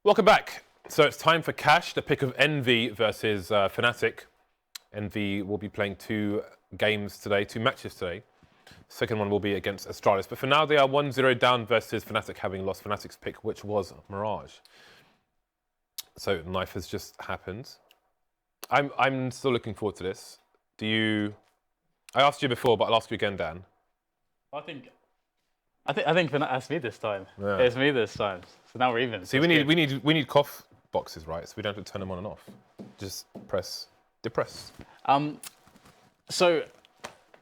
Welcome back. So it's time for Cash, the pick of Envy versus Fnatic. Envy will be playing 2 games today, 2 matches today. Second one will be against Astralis. But for now, they are 1-0 down versus Fnatic, having lost Fnatic's pick, which was Mirage. So Knife has just happened. I'm still looking forward to this. Do you? I asked you before, but I'll ask you again, Dan. I think that's me this time. Yeah. It's me this time. So now we're even. See, we need cough boxes, right? So we don't have to turn them on and off. Just depress. So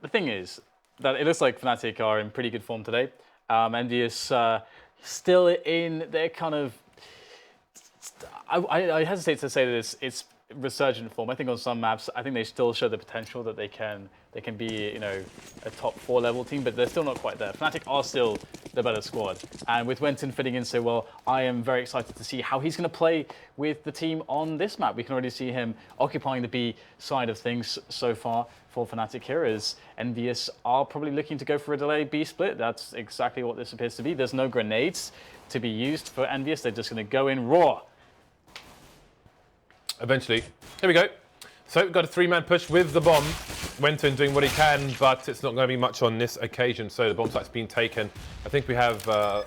the thing is that it looks like Fnatic are in pretty good form today. EnVyUs still in their kind of. I hesitate to say that it's resurgent form. I think on some maps, I think they still show the potential that they can be, you know, a top 4 level team, but they're still not quite there. Fnatic are still the better squad, and with wenton fitting in so well, I am very excited to see how he's going to play with the team on this map. We can already see him occupying the B side of things so far for Fnatic here, as EnVyUs are probably looking to go for a delayed B split. That's exactly what this appears to be. There's no grenades to be used for EnVyUs. They're just going to go in raw. Eventually. Here we go. So we've got a 3-man push with the bomb. wenton doing what he can, but it's not going to be much on this occasion. So the bomb site's been taken. I think we have a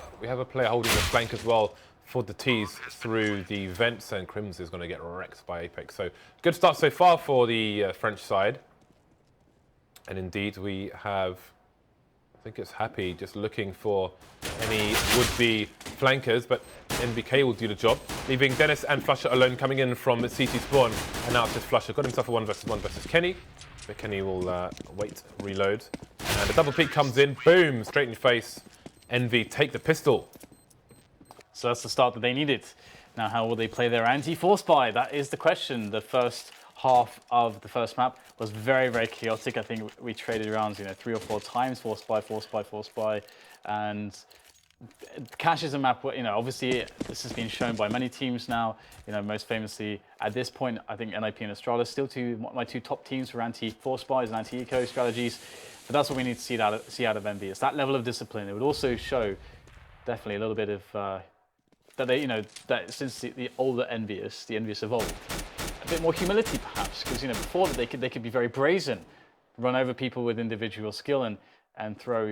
player holding the flank as well for the T's through the vents, and KRIMZ is going to get wrecked by Apex. So good start so far for the French side. And indeed we have, I think it's Happy just looking for any would-be flankers, but NBK will do the job, leaving Dennis and flusha alone coming in from CT spawn. And now it's just flusha. Got himself a 1v1 versus Kenny. But Kenny will wait, reload. And a double peek comes in. Boom! Straight in your face. Envy take the pistol. So that's the start that they needed. Now, how will they play their anti-force buy? That is the question. The first half of the first map was very, very chaotic. I think we traded around, 3 or 4 times, force buy, and Cash is a map where, obviously this has been shown by many teams now. Most famously at this point, I think NIP and Astralis still my 2 top teams for anti-force buys and anti-eco strategies. But that's what we need to see out of EnVyUs. That level of discipline. It would also show definitely a little bit of that they, that since the older EnVyUs, the EnVyUs evolved, a bit more humility perhaps, because before that they could be very brazen, run over people with individual skill and throw,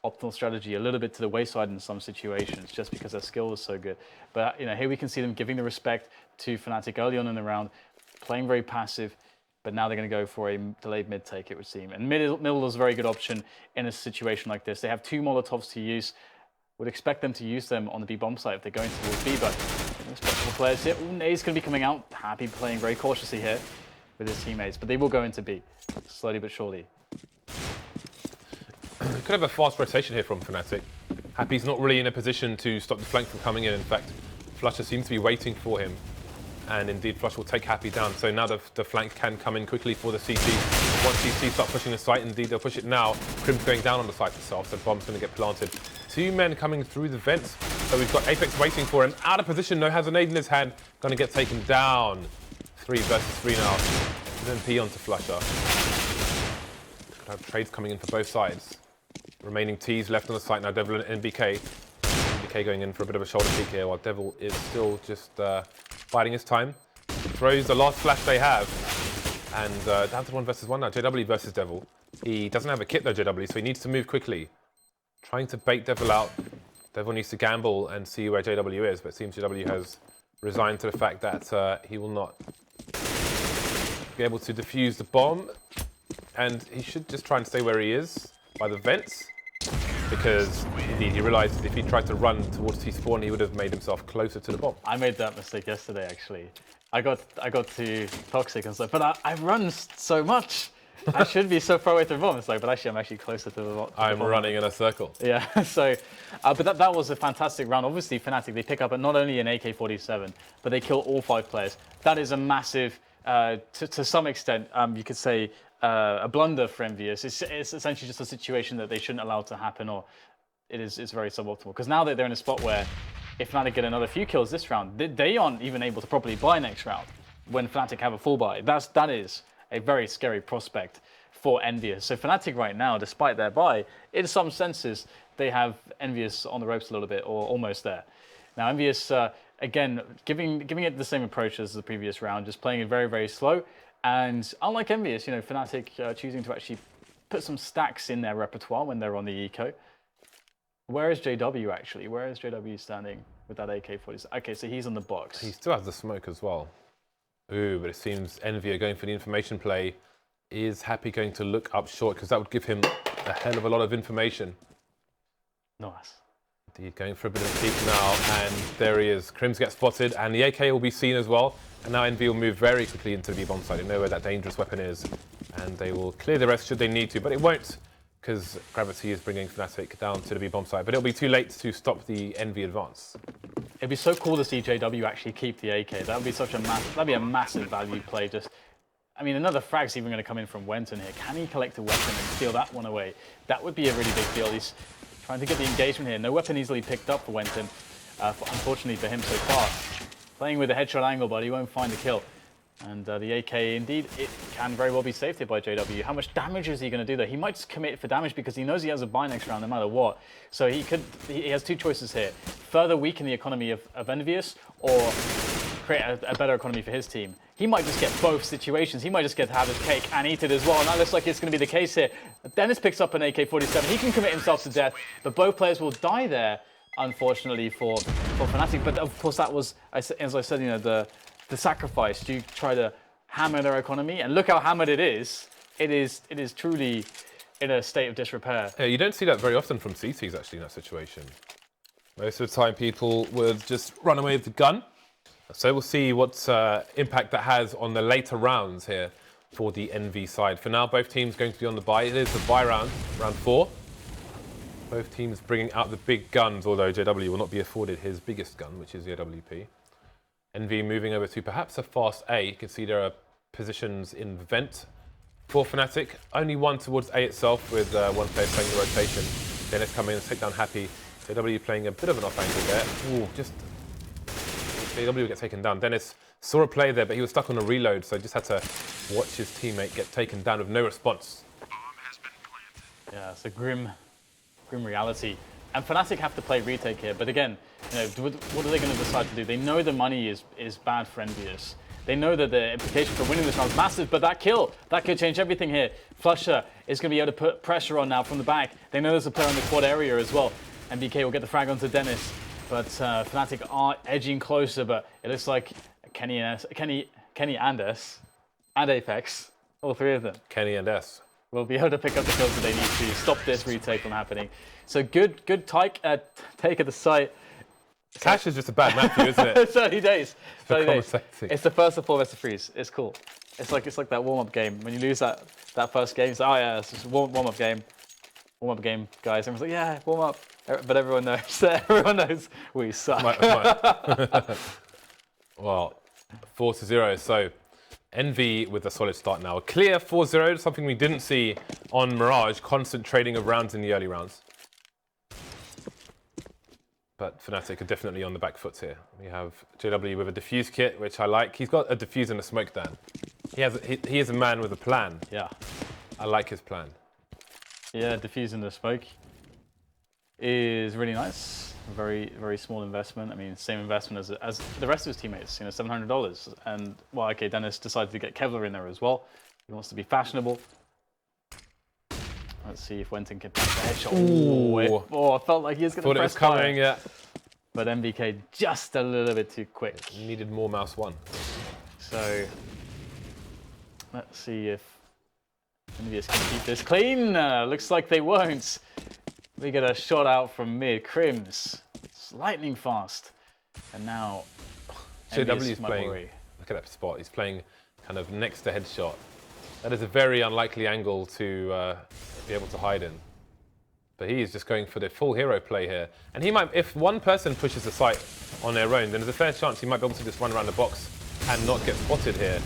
optimal strategy a little bit to the wayside in some situations just because their skill was so good. But, here we can see them giving the respect to Fnatic early on in the round, playing very passive, but now they're going to go for a delayed mid take, it would seem. And middle is a very good option in a situation like this. They have 2 Molotovs to use. Would expect them to use them on the B bomb site if they're going towards B, but respectable players here. Ooh, Nade's going to be coming out. Happy playing very cautiously here with his teammates, but they will go into B, slowly but surely. Could have a fast rotation here from Fnatic. Happy's not really in a position to stop the flank from coming in. In fact, flusha seems to be waiting for him. And indeed, flusha will take Happy down. So now the flank can come in quickly for the CT. Once CT start pushing the site, indeed, they'll push it now. KRIMZ going down on the site itself, so bomb's going to get planted. 2 men coming through the vents. So we've got Apex waiting for him. Out of position, no, has a nade in his hand. Going to get taken down. 3 versus 3 now. Then P onto flusha. Could have trades coming in for both sides. Remaining T's left on the site now, Démolon and NBK. NBK going in for a bit of a shoulder peek here, while Devil is still just biding his time. Throws the last flash they have. And down to 1 versus 1 now, JW versus Devil. He doesn't have a kit though, JW, so he needs to move quickly. Trying to bait Devil out. Devil needs to gamble and see where JW is, but it seems JW has resigned to the fact that he will not be able to defuse the bomb. And he should just try and stay where he is, by the vents, because indeed he realized if he tried to run towards T-spawn, he would have made himself closer to the bomb. I made that mistake yesterday, actually. I got to toxic and stuff, but I run so much. I should be so far away from the bomb. It's like, but actually, I'm actually closer to the bomb. I'm running in a circle. Yeah. So, but that was a fantastic round. Obviously, Fnatic, they pick up not only an AK-47, but they kill all 5 players. That is a massive, to some extent, you could say, a blunder for EnVyUs. It's essentially just a situation that they shouldn't allow to happen, or it's very suboptimal. Because now that they're in a spot where if Fnatic get another few kills this round, they aren't even able to properly buy next round when Fnatic have a full buy. That is a very scary prospect for EnVyUs. So Fnatic right now, despite their buy, in some senses, they have EnVyUs on the ropes a little bit, or almost there. Now EnVyUs again, giving it the same approach as the previous round, just playing it very, very slow. And unlike EnVyUs, you know, Fnatic choosing to actually put some stacks in their repertoire when they're on the eco. Where is JW actually? Where is JW standing with that AK-47? Okay, so he's on the box. He still has the smoke as well. Ooh, but it seems Envy are going for the information play. Is Happy going to look up short? Because that would give him a hell of a lot of information. Nice. Indeed, going for a bit of a peek now, and there he is. KRIMZ gets spotted, and the AK will be seen as well. And now Envy will move very quickly into the B-bomb side. They know where that dangerous weapon is, and they will clear the rest should they need to, but it won't, because Gravity is bringing Fnatic down to the B-bomb side. But it'll be too late to stop the Envy advance. It'd be so cool to see JW actually keep the AK. That would be such a that'd be a massive value play. Just, I mean, another frag's even going to come in from wenton here. Can he collect a weapon and steal that one away? That would be a really big deal. He's trying to get the engagement here. No weapon easily picked up for wenton, unfortunately for him so far. Playing with a headshot angle, but he won't find the kill. And the AK, indeed, it can very well be saved here by JW. How much damage is he going to do there? He might just commit for damage because he knows he has a buy next round no matter what. So he has two choices here. Further weaken the economy of EnVyUs or create a better economy for his team. He might just get both situations. He might just get to have his cake and eat it as well. And that looks like it's going to be the case here. Dennis picks up an AK-47. He can commit himself to death, but both players will die there, unfortunately, for Fnatic. But of course, that was, as I said, you know, the sacrifice to try to hammer their economy, and look how hammered it is. It is truly in a state of disrepair. Yeah, you don't see that very often from CTs actually in that situation. Most of the time people would just run away with the gun. So we'll see what impact that has on the later rounds here for the NV side. For now, both teams going to be on the buy. It is the buy round, round 4. Both teams bringing out the big guns, although JW will not be afforded his biggest gun, which is the AWP. NV moving over to perhaps a fast A. You can see there are positions in vent for Fnatic. Only one towards A itself, with one player playing the rotation. Dennis coming in and take down Happy. JW playing a bit of an off angle there. Ooh, just JW get taken down. Dennis saw a play there, but he was stuck on a reload, so just had to watch his teammate get taken down with no response. Yeah, it's a grim reality. And Fnatic have to play retake here, but again, you know, what are they going to decide to do? They know the money is bad for EnVyUs. They know that the implication for winning this round is massive, but that could change everything here. flusha is going to be able to put pressure on now from the back. They know there's a player in the quad area as well. NBK will get the frag onto Dennis, but Fnatic are edging closer, but it looks like Kenny and S, and Apex, all three of them. Kenny and S will be able to pick up the kills that they need to stop this retake from happening. So good take at the site. Cash is just a bad map for you, isn't it? 30 days. 30 days. It's the first of 4 best of 3s. It's cool. It's like that warm-up game. When you lose that first game, it's like, oh yeah, it's just a warm-up game. Warm-up game, guys. Everyone's like, yeah, warm up. But everyone knows. Everyone knows we suck. Well, 4-0. So NV with a solid start now. A clear 4-0, something we didn't see on Mirage. Constant trading of rounds in the early rounds. But Fnatic are definitely on the back foot here. We have JW with a defuse kit, which I like. He's got a defuse and a smoke down. He is a man with a plan. Yeah. I like his plan. Yeah, defusing the smoke is really nice. Very, very small investment. I mean, same investment as the rest of his teammates, you know, $700. And, well, okay, Dennis decided to get Kevlar in there as well. He wants to be fashionable. Let's see if wenton can pass the headshot. Ooh, I felt like he was going to press fire. Thought it was coming, yeah. But NBK just a little bit too quick. Needed more mouse 1. So, let's see if EnVyUs can keep this clean. Looks like they won't. We get a shot out from mid. KRIMZ, it's lightning fast. And now, JW is playing, look at that spot. He's playing kind of next to headshot. That is a very unlikely angle to be able to hide in. But he is just going for the full hero play here. And he might, if one person pushes the site on their own, then there's a fair chance he might be able to just run around the box and not get spotted here.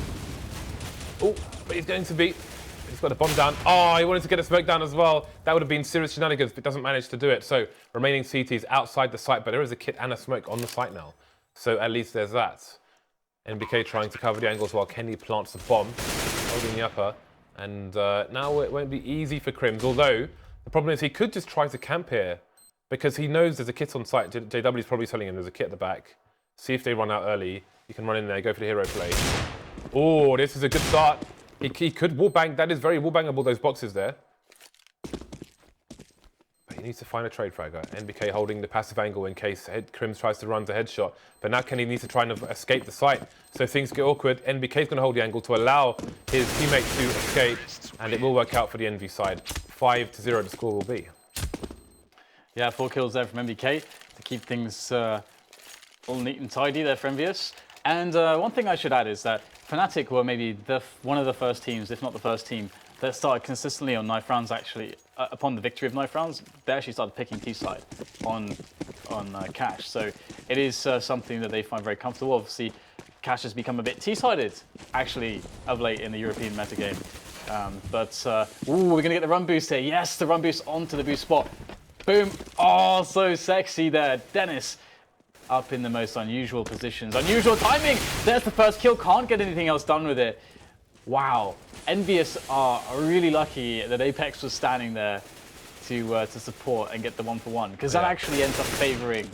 Oh, but he's going to be, he's got a bomb down. Oh, he wanted to get a smoke down as well. That would have been serious shenanigans, but doesn't manage to do it. So remaining CTs outside the site, but there is a kit and a smoke on the site now. So at least there's that. NBK trying to cover the angles while Kenny plants the bomb, holding the upper. And now it won't be easy for KRIMZ, although the problem is he could just try to camp here because he knows there's a kit on site. JW is probably telling him there's a kit at the back. See if they run out early. You can run in there, go for the hero play. Oh, this is a good start. He could wallbang. That is very wallbangable, those boxes there. But he needs to find a trade fragger. NBK holding the passive angle in case KRIMZ tries to run the headshot. But now Kenny needs to try and escape the site. So things get awkward. NBK is going to hold the angle to allow his teammate to escape. And it will work out for the NV side. 5-0 the score will be. Yeah, 4 kills there from NBK to keep things all neat and tidy there for EnVyUs. And one thing I should add is that Fnatic were maybe one of the first teams, if not the first team, that started consistently on knife rounds. Actually, upon the victory of knife rounds, they actually started picking T-side on Cash. So it is something that they find very comfortable. Obviously, Cash has become a bit T-sided, actually, of late in the European metagame. Ooh, we're going to get the run boost here. Yes, the run boost onto the boost spot. Boom. Oh, so sexy there. Dennis up in the most unusual positions. Unusual timing. There's the first kill. Can't get anything else done with it. Wow. EnVyUs are really lucky that Apex was standing there to support and get the 1-for-1. Because that actually ends up favoring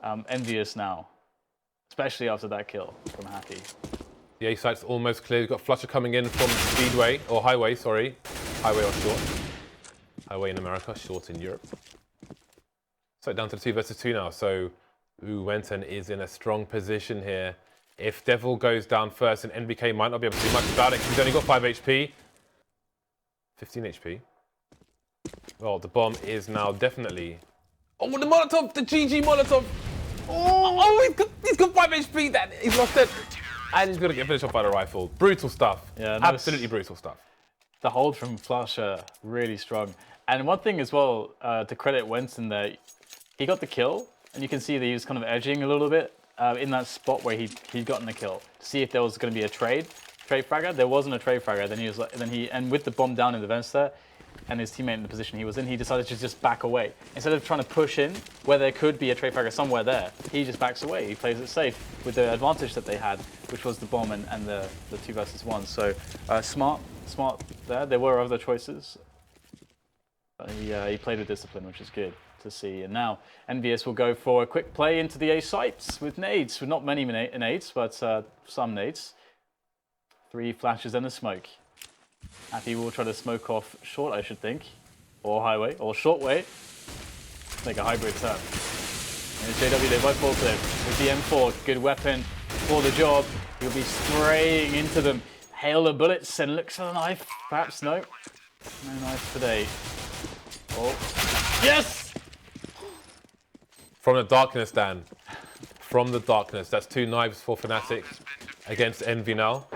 EnVyUs now. Especially after that kill from Happy. The A site's almost clear. You've got flusha coming in from Speedway, or Highway, sorry. Highway or short. Highway in America, short in Europe. So down to the 2 versus 2 now. So wenton is in a strong position here. If Devil goes down first, and NBK might not be able to do much about it, he's only got 5 HP. 15 HP. Well, the bomb is now definitely... Oh, the Molotov! The GG Molotov! Oh, he's got 5 HP! He's lost it! And he's going to get finished off by the rifle. Brutal stuff. Yeah, absolutely brutal stuff. The hold from flusha, really strong. And one thing as well, to credit wenton there, he got the kill, and you can see that he was kind of edging a little bit in that spot where he'd gotten the kill to see if there was going to be a trade fragger. There wasn't a trade fragger. Then he was like, and with the bomb down in the vents there, and his teammate in the position he was in, he decided to just back away instead of trying to push in where there could be a trade fragger somewhere there. He just backs away. He plays it safe with the advantage that they had, which was the bomb and the 2 versus 1. So smart there. There were other choices. He played with discipline, which is good to see. And now EnVyUs will go for a quick play into the A sites with nades. With not many nades, but some nades. 3 flashes and a smoke. Happy will try to smoke off short, I should think. Or highway, or short way. Make a hybrid turn. And JW, they both fall clear. With the M4, good weapon for the job. He'll be spraying into them. Hail the bullets and looks for the knife. Perhaps no. No knife today. Oh. Yes! From the darkness, Dan. From the darkness. That's 2 knives for Fnatic against Envy now.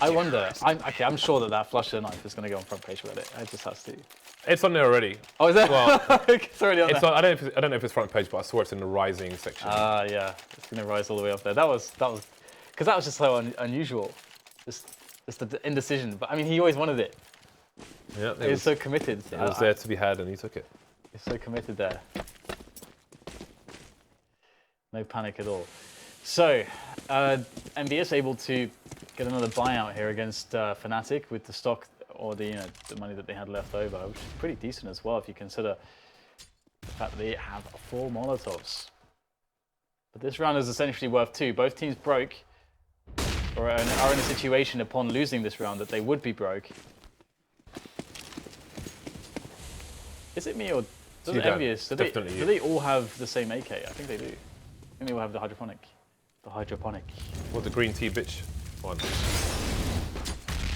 I wonder. I'm sure that flusha knife is going to go on front page Reddit. It just has to. It's on there already. Oh, is it? Well, it's already on there. I don't know if it's front page, but I saw it's in the rising section. Yeah. It's going to rise all the way up there. That was because that was just so unusual. Just the indecision. But I mean, he always wanted it. Yeah, he was so committed. It was there to be had, and he took it. He's so committed there. No panic at all. So, EnVyUs able to get another buyout here against Fnatic with the stock or the money that they had left over, which is pretty decent as well if you consider the fact that they have 4 Molotovs. But this round is essentially worth 2. Both teams broke, or are in a situation upon losing this round that they would be broke. Is it me or does it EnVyUs? Do they all have the same AK? I think they do. I think they all have the hydroponic. Or the green tea bitch one.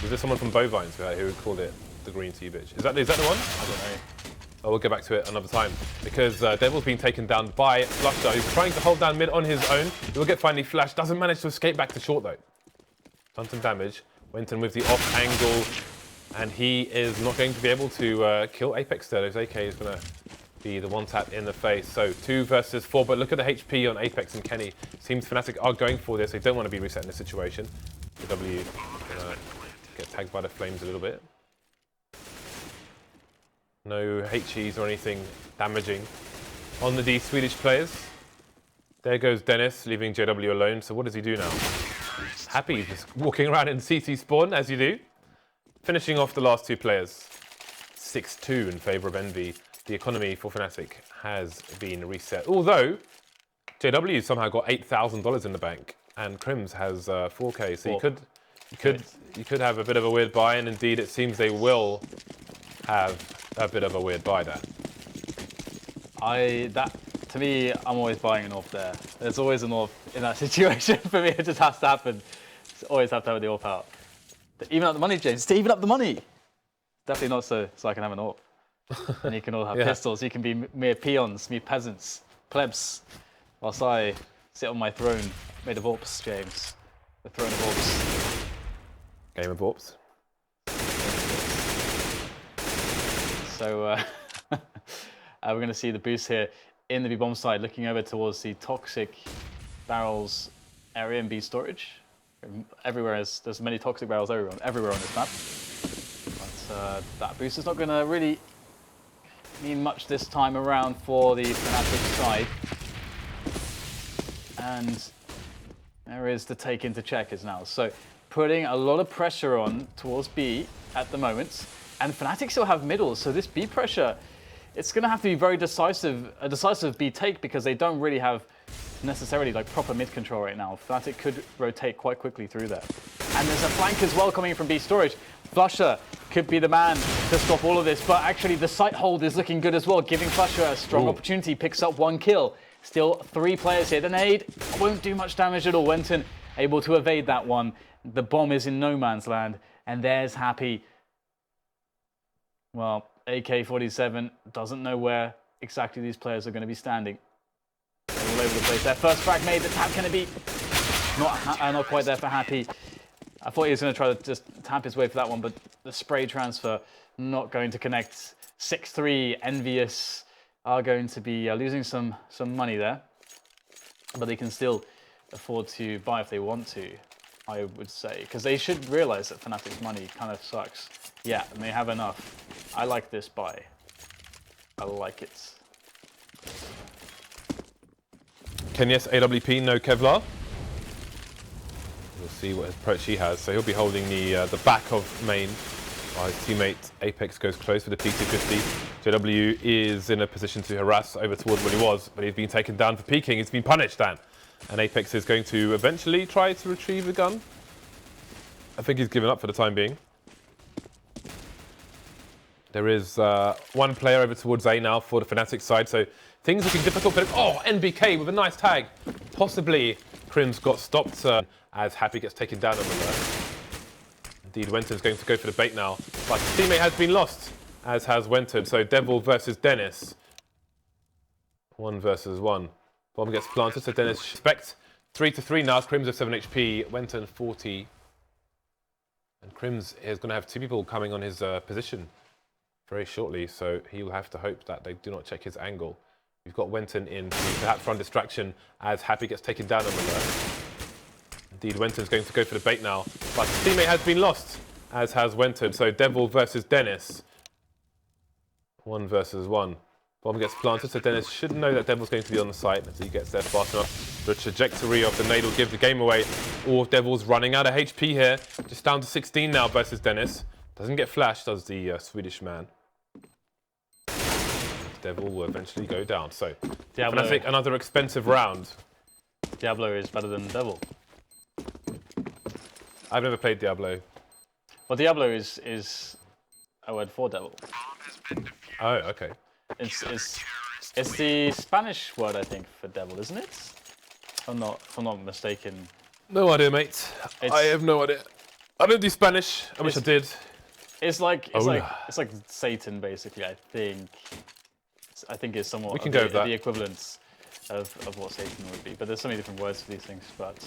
Was there someone from Bovines who called it the green tea bitch? Is that the one? I don't know. Oh, we'll get back to it another time. Because Devil's been taken down by flusha, who's trying to hold down mid on his own. He will get finally flashed. Doesn't manage to escape back to short though. Done some damage. wenton with the off angle. And he is not going to be able to kill Apex there. His AK is going to be the one tap in the face. So 2 versus 4, but look at the HP on Apex and Kenny. Seems Fnatic are going for this. They don't want to be reset in this situation. JW get tagged by the flames a little bit. No HEs or anything damaging on the D Swedish players. There goes Dennis, leaving JW alone. So what does he do now? Happy, just walking around in CT spawn, as you do. Finishing off the last 2 players. 6-2 in favour of Envy. The economy for Fnatic has been reset. Although, JW somehow got $8,000 in the bank, and KRIMZ has 4K. So you could have a bit of a weird buy, and indeed it seems they will have a bit of a weird buy there. To me, I'm always buying an AWP there. There's always an AWP in that situation for me. It just has to happen. Just always have to have the AWP out. Even up the money, James. To even up the money. Definitely not so I can have an AWP. And you can all have pistols. You can be mere peons, mere peasants, plebs, whilst I sit on my throne made of AWPs, James. The throne of AWPs. Game of AWPs. So we're going to see the boost here in the B bomb side, looking over towards the toxic barrels area in B storage. Everywhere there's many toxic barrels everywhere on this map. But that boost is not going to really mean much this time around for the Fnatic side. And there is the take into checkers now. So putting a lot of pressure on towards B at the moment. And Fnatic still have middle, so this B pressure, it's going to have to be very decisive, a decisive B take, because they don't really have necessarily like proper mid control right now. Fnatic could rotate quite quickly through there. And there's a flank as well coming from B storage. flusha could be the man to stop all of this, but actually the site hold is looking good as well, giving flusha a strong opportunity, picks up 1 kill. Still 3 players here. The nade won't do much damage at all. wenton able to evade that one. The bomb is in no man's land, and there's Happy. Well, AK-47 doesn't know where exactly these players are going to be standing. They're all over the place. Their first frag made. The tap going to be not quite there for Happy. I thought he was going to try to just tap his way for that one, but the spray transfer not going to connect. 6-3, EnVyUs are going to be losing some money there, but they can still afford to buy if they want to, I would say, because they should realize that Fnatic's money kind of sucks. Yeah, and they have enough. I like this buy. I like it. Kenyes AWP, no Kevlar. We'll see what approach he has. So he'll be holding the back of main while his teammate Apex goes close for the P250. JW is in a position to harass over towards where he was, but he's been taken down for peeking. He's been punished, Dan. And Apex is going to eventually try to retrieve the gun. I think he's given up for the time being. There is 1 player over towards A now for the Fnatic side, so things looking difficult. But NBK with a nice tag. Possibly KRIMZ got stopped as Happy gets taken down on the left. Indeed, wenton's going to go for the bait now, but his teammate has been lost, as has wenton. So Devil versus Dennis. 1 versus 1. Bomb gets planted, so Dennis expect 3-3 now. KRIMZ have 7 HP, wenton 40. And KRIMZ is going to have 2 people coming on his position very shortly, so he will have to hope that they do not check his angle. We've got wenton in perhaps run distraction as Happy gets taken down on the left. Indeed, wenton's going to go for the bait now, but his teammate has been lost, as has wenton. So Devil versus Dennis. 1 versus 1. Bomb gets planted, so Dennis should know that Devil's going to be on the site as he gets there fast enough. The trajectory of the nade will give the game away. Or Devil's running out of HP here. Just down to 16 now versus Dennis. Doesn't get flashed, does the Swedish man. Devil will eventually go down. So, Fnatic, another expensive round. Diablo is better than Devil. I've never played Diablo. Well, Diablo is a word for Devil. Oh, okay. It's the Spanish word, I think, for devil, isn't it? If I'm not mistaken. No idea, mate. I have no idea. I don't do Spanish. I wish I did. It's like Satan, basically. I think it's somewhat the equivalence of what Satan would be. But there's so many different words for these things. But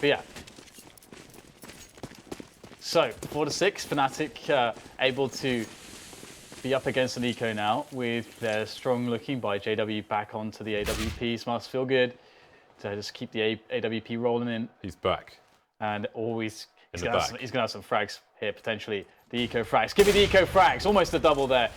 yeah. So 4-6, Fnatic able to be up against an eco now with their strong looking by JW back onto the AWP. Must feel good to just keep the AWP rolling in. He's back. And always he's gonna have some frags here potentially. The eco frags. Give me the eco frags. Almost a double there.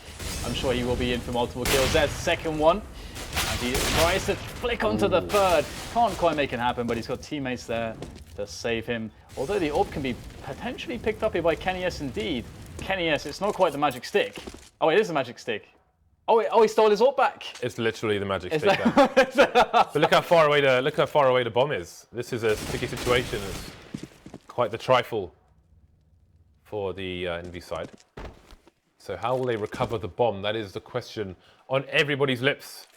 I'm sure he will be in for multiple kills. There's the second one. And he tries to flick onto the third. Can't quite make it happen, but he's got teammates there to save him. Although the AWP can be potentially picked up here by Kenyes indeed. Kenyes, it's not quite the magic stick. Oh, it is the magic stick. Oh, he stole his ult back. It's literally the magic stick there. But look how far away the bomb is. This is a sticky situation. It's quite the trifle for the Envy side. So how will they recover the bomb? That is the question on everybody's lips.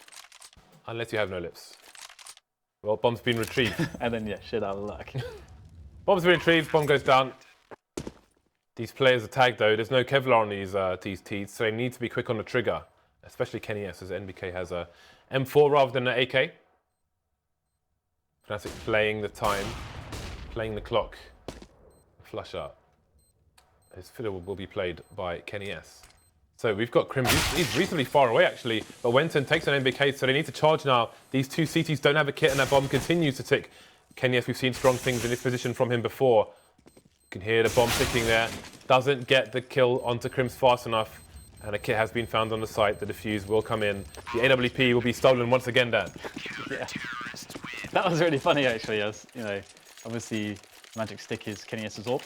Unless you have no lips. Well, bomb's been retrieved. And then, yeah, shit out of luck. Bomb's been retrieved, bomb goes down. These players are tagged though. There's no Kevlar on these T's, so they need to be quick on the trigger. Especially KRIMZ, as NBK has a M4 rather than an AK. Fnatic playing the time, playing the clock. Flusha. His fiddle will be played by KRIMZ. So we've got KRIMZ. He's reasonably far away actually, but wenton takes an NBK, so they need to charge now. These two CTs don't have a kit, and that bomb continues to tick. KRIMZ, we've seen strong things in this position from him before. You can hear the bomb ticking there. Doesn't get the kill onto KRIMZ fast enough. And a kit has been found on the site. The defuse will come in. The AWP will be stolen once again, Dan. Yeah. That was really funny, actually. As you know, obviously, Magic Stick is KRIMZ's AWP.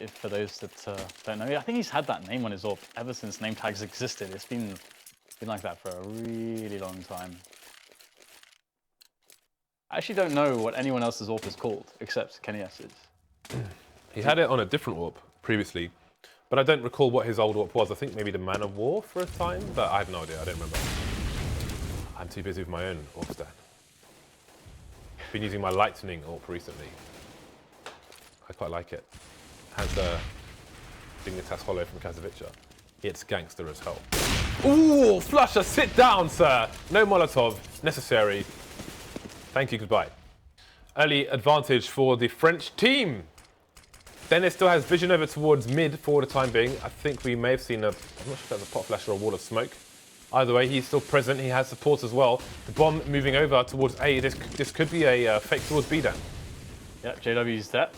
If for those that don't know, I think he's had that name on his AWP ever since name tags existed. It's been like that for a really long time. I actually don't know what anyone else's AWP is called except KRIMZ's. He had it on a different AWP previously. But I don't recall what his old AWP was. I think maybe the Man of War for a time, but I have no idea. I don't remember. I'm too busy with my own AWP stat. Been using my Lightning AWP recently. I quite like it. Has the Dignitas Hollow from Kazavica. It's gangster as hell. Ooh, flusha, sit down, sir. No Molotov necessary. Thank you, goodbye. Early advantage for the French team. Dennis still has vision over towards mid for the time being. I think we may have seen I'm not sure if that's a pot flash or a wall of smoke. Either way, he's still present. He has support as well. The bomb moving over towards A. This could be a fake towards B, Dan. Yeah, JW's there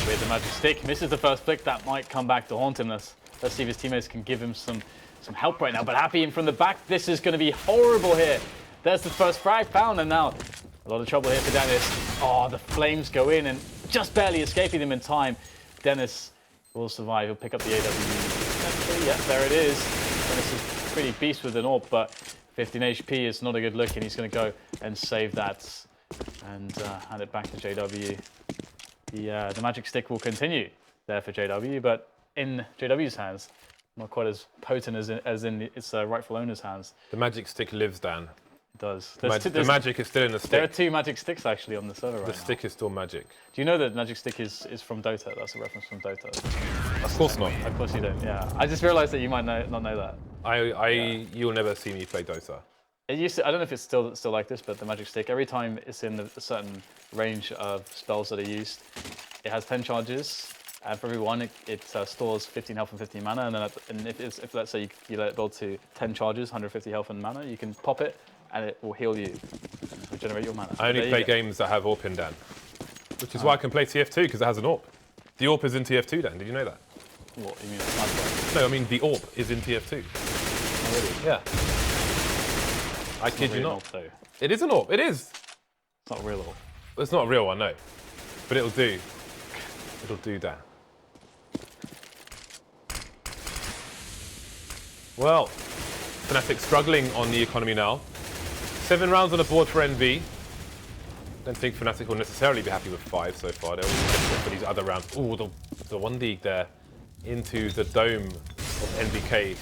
with the magic stick. Misses the first flick. That might come back to haunt him. Let's see if his teammates can give him some help right now. But Happy in from the back. This is going to be horrible here. There's the first frag found, and now a lot of trouble here for Dennis. Oh, the flames go in and just barely escaping them in time. Dennis will survive. He'll pick up the AW. Yeah, there it is. Dennis is pretty beast with an AWP, but 15 HP is not a good look, and he's going to go and save that and hand it back to JW. The magic stick will continue there for JW, but in JW's hands, not quite as potent as in its rightful owner's hands. The magic stick lives, Dan. It does. The magic is still in the stick. There are two magic sticks actually on the server right now. The stick is still magic. Do you know that magic stick is from Dota? That's a reference from Dota. Of course not. Of course you don't. Yeah, I just realised that you might not know that. You'll never see me play Dota. It used to, I don't know if it's still like this, but the magic stick, every time it's in a certain range of spells that are used, it has 10 charges. And for every one, it stores 15 health and 15 mana. And then if let's say you let it build to 10 charges, 150 health and mana, you can pop it, and it will heal you, regenerate your mana. I only play games that have AWP in, Dan. Which is why I can play TF2, because it has an AWP. The AWP is in TF2, Dan. Did you know that? What, you mean a sniper? No, I mean the AWP is in TF2. Oh, really? Yeah. I kid you not. AWP, though. It is an AWP. It is. It's not a real AWP. It's not a real one, no. But it'll do. It'll do, Dan. Well, Fnatic struggling on the economy now. 7 rounds on the board for NV. Don't think Fnatic will necessarily be happy with 5 so far. They'll just for these other rounds. Ooh, the one league there into the dome of NBK.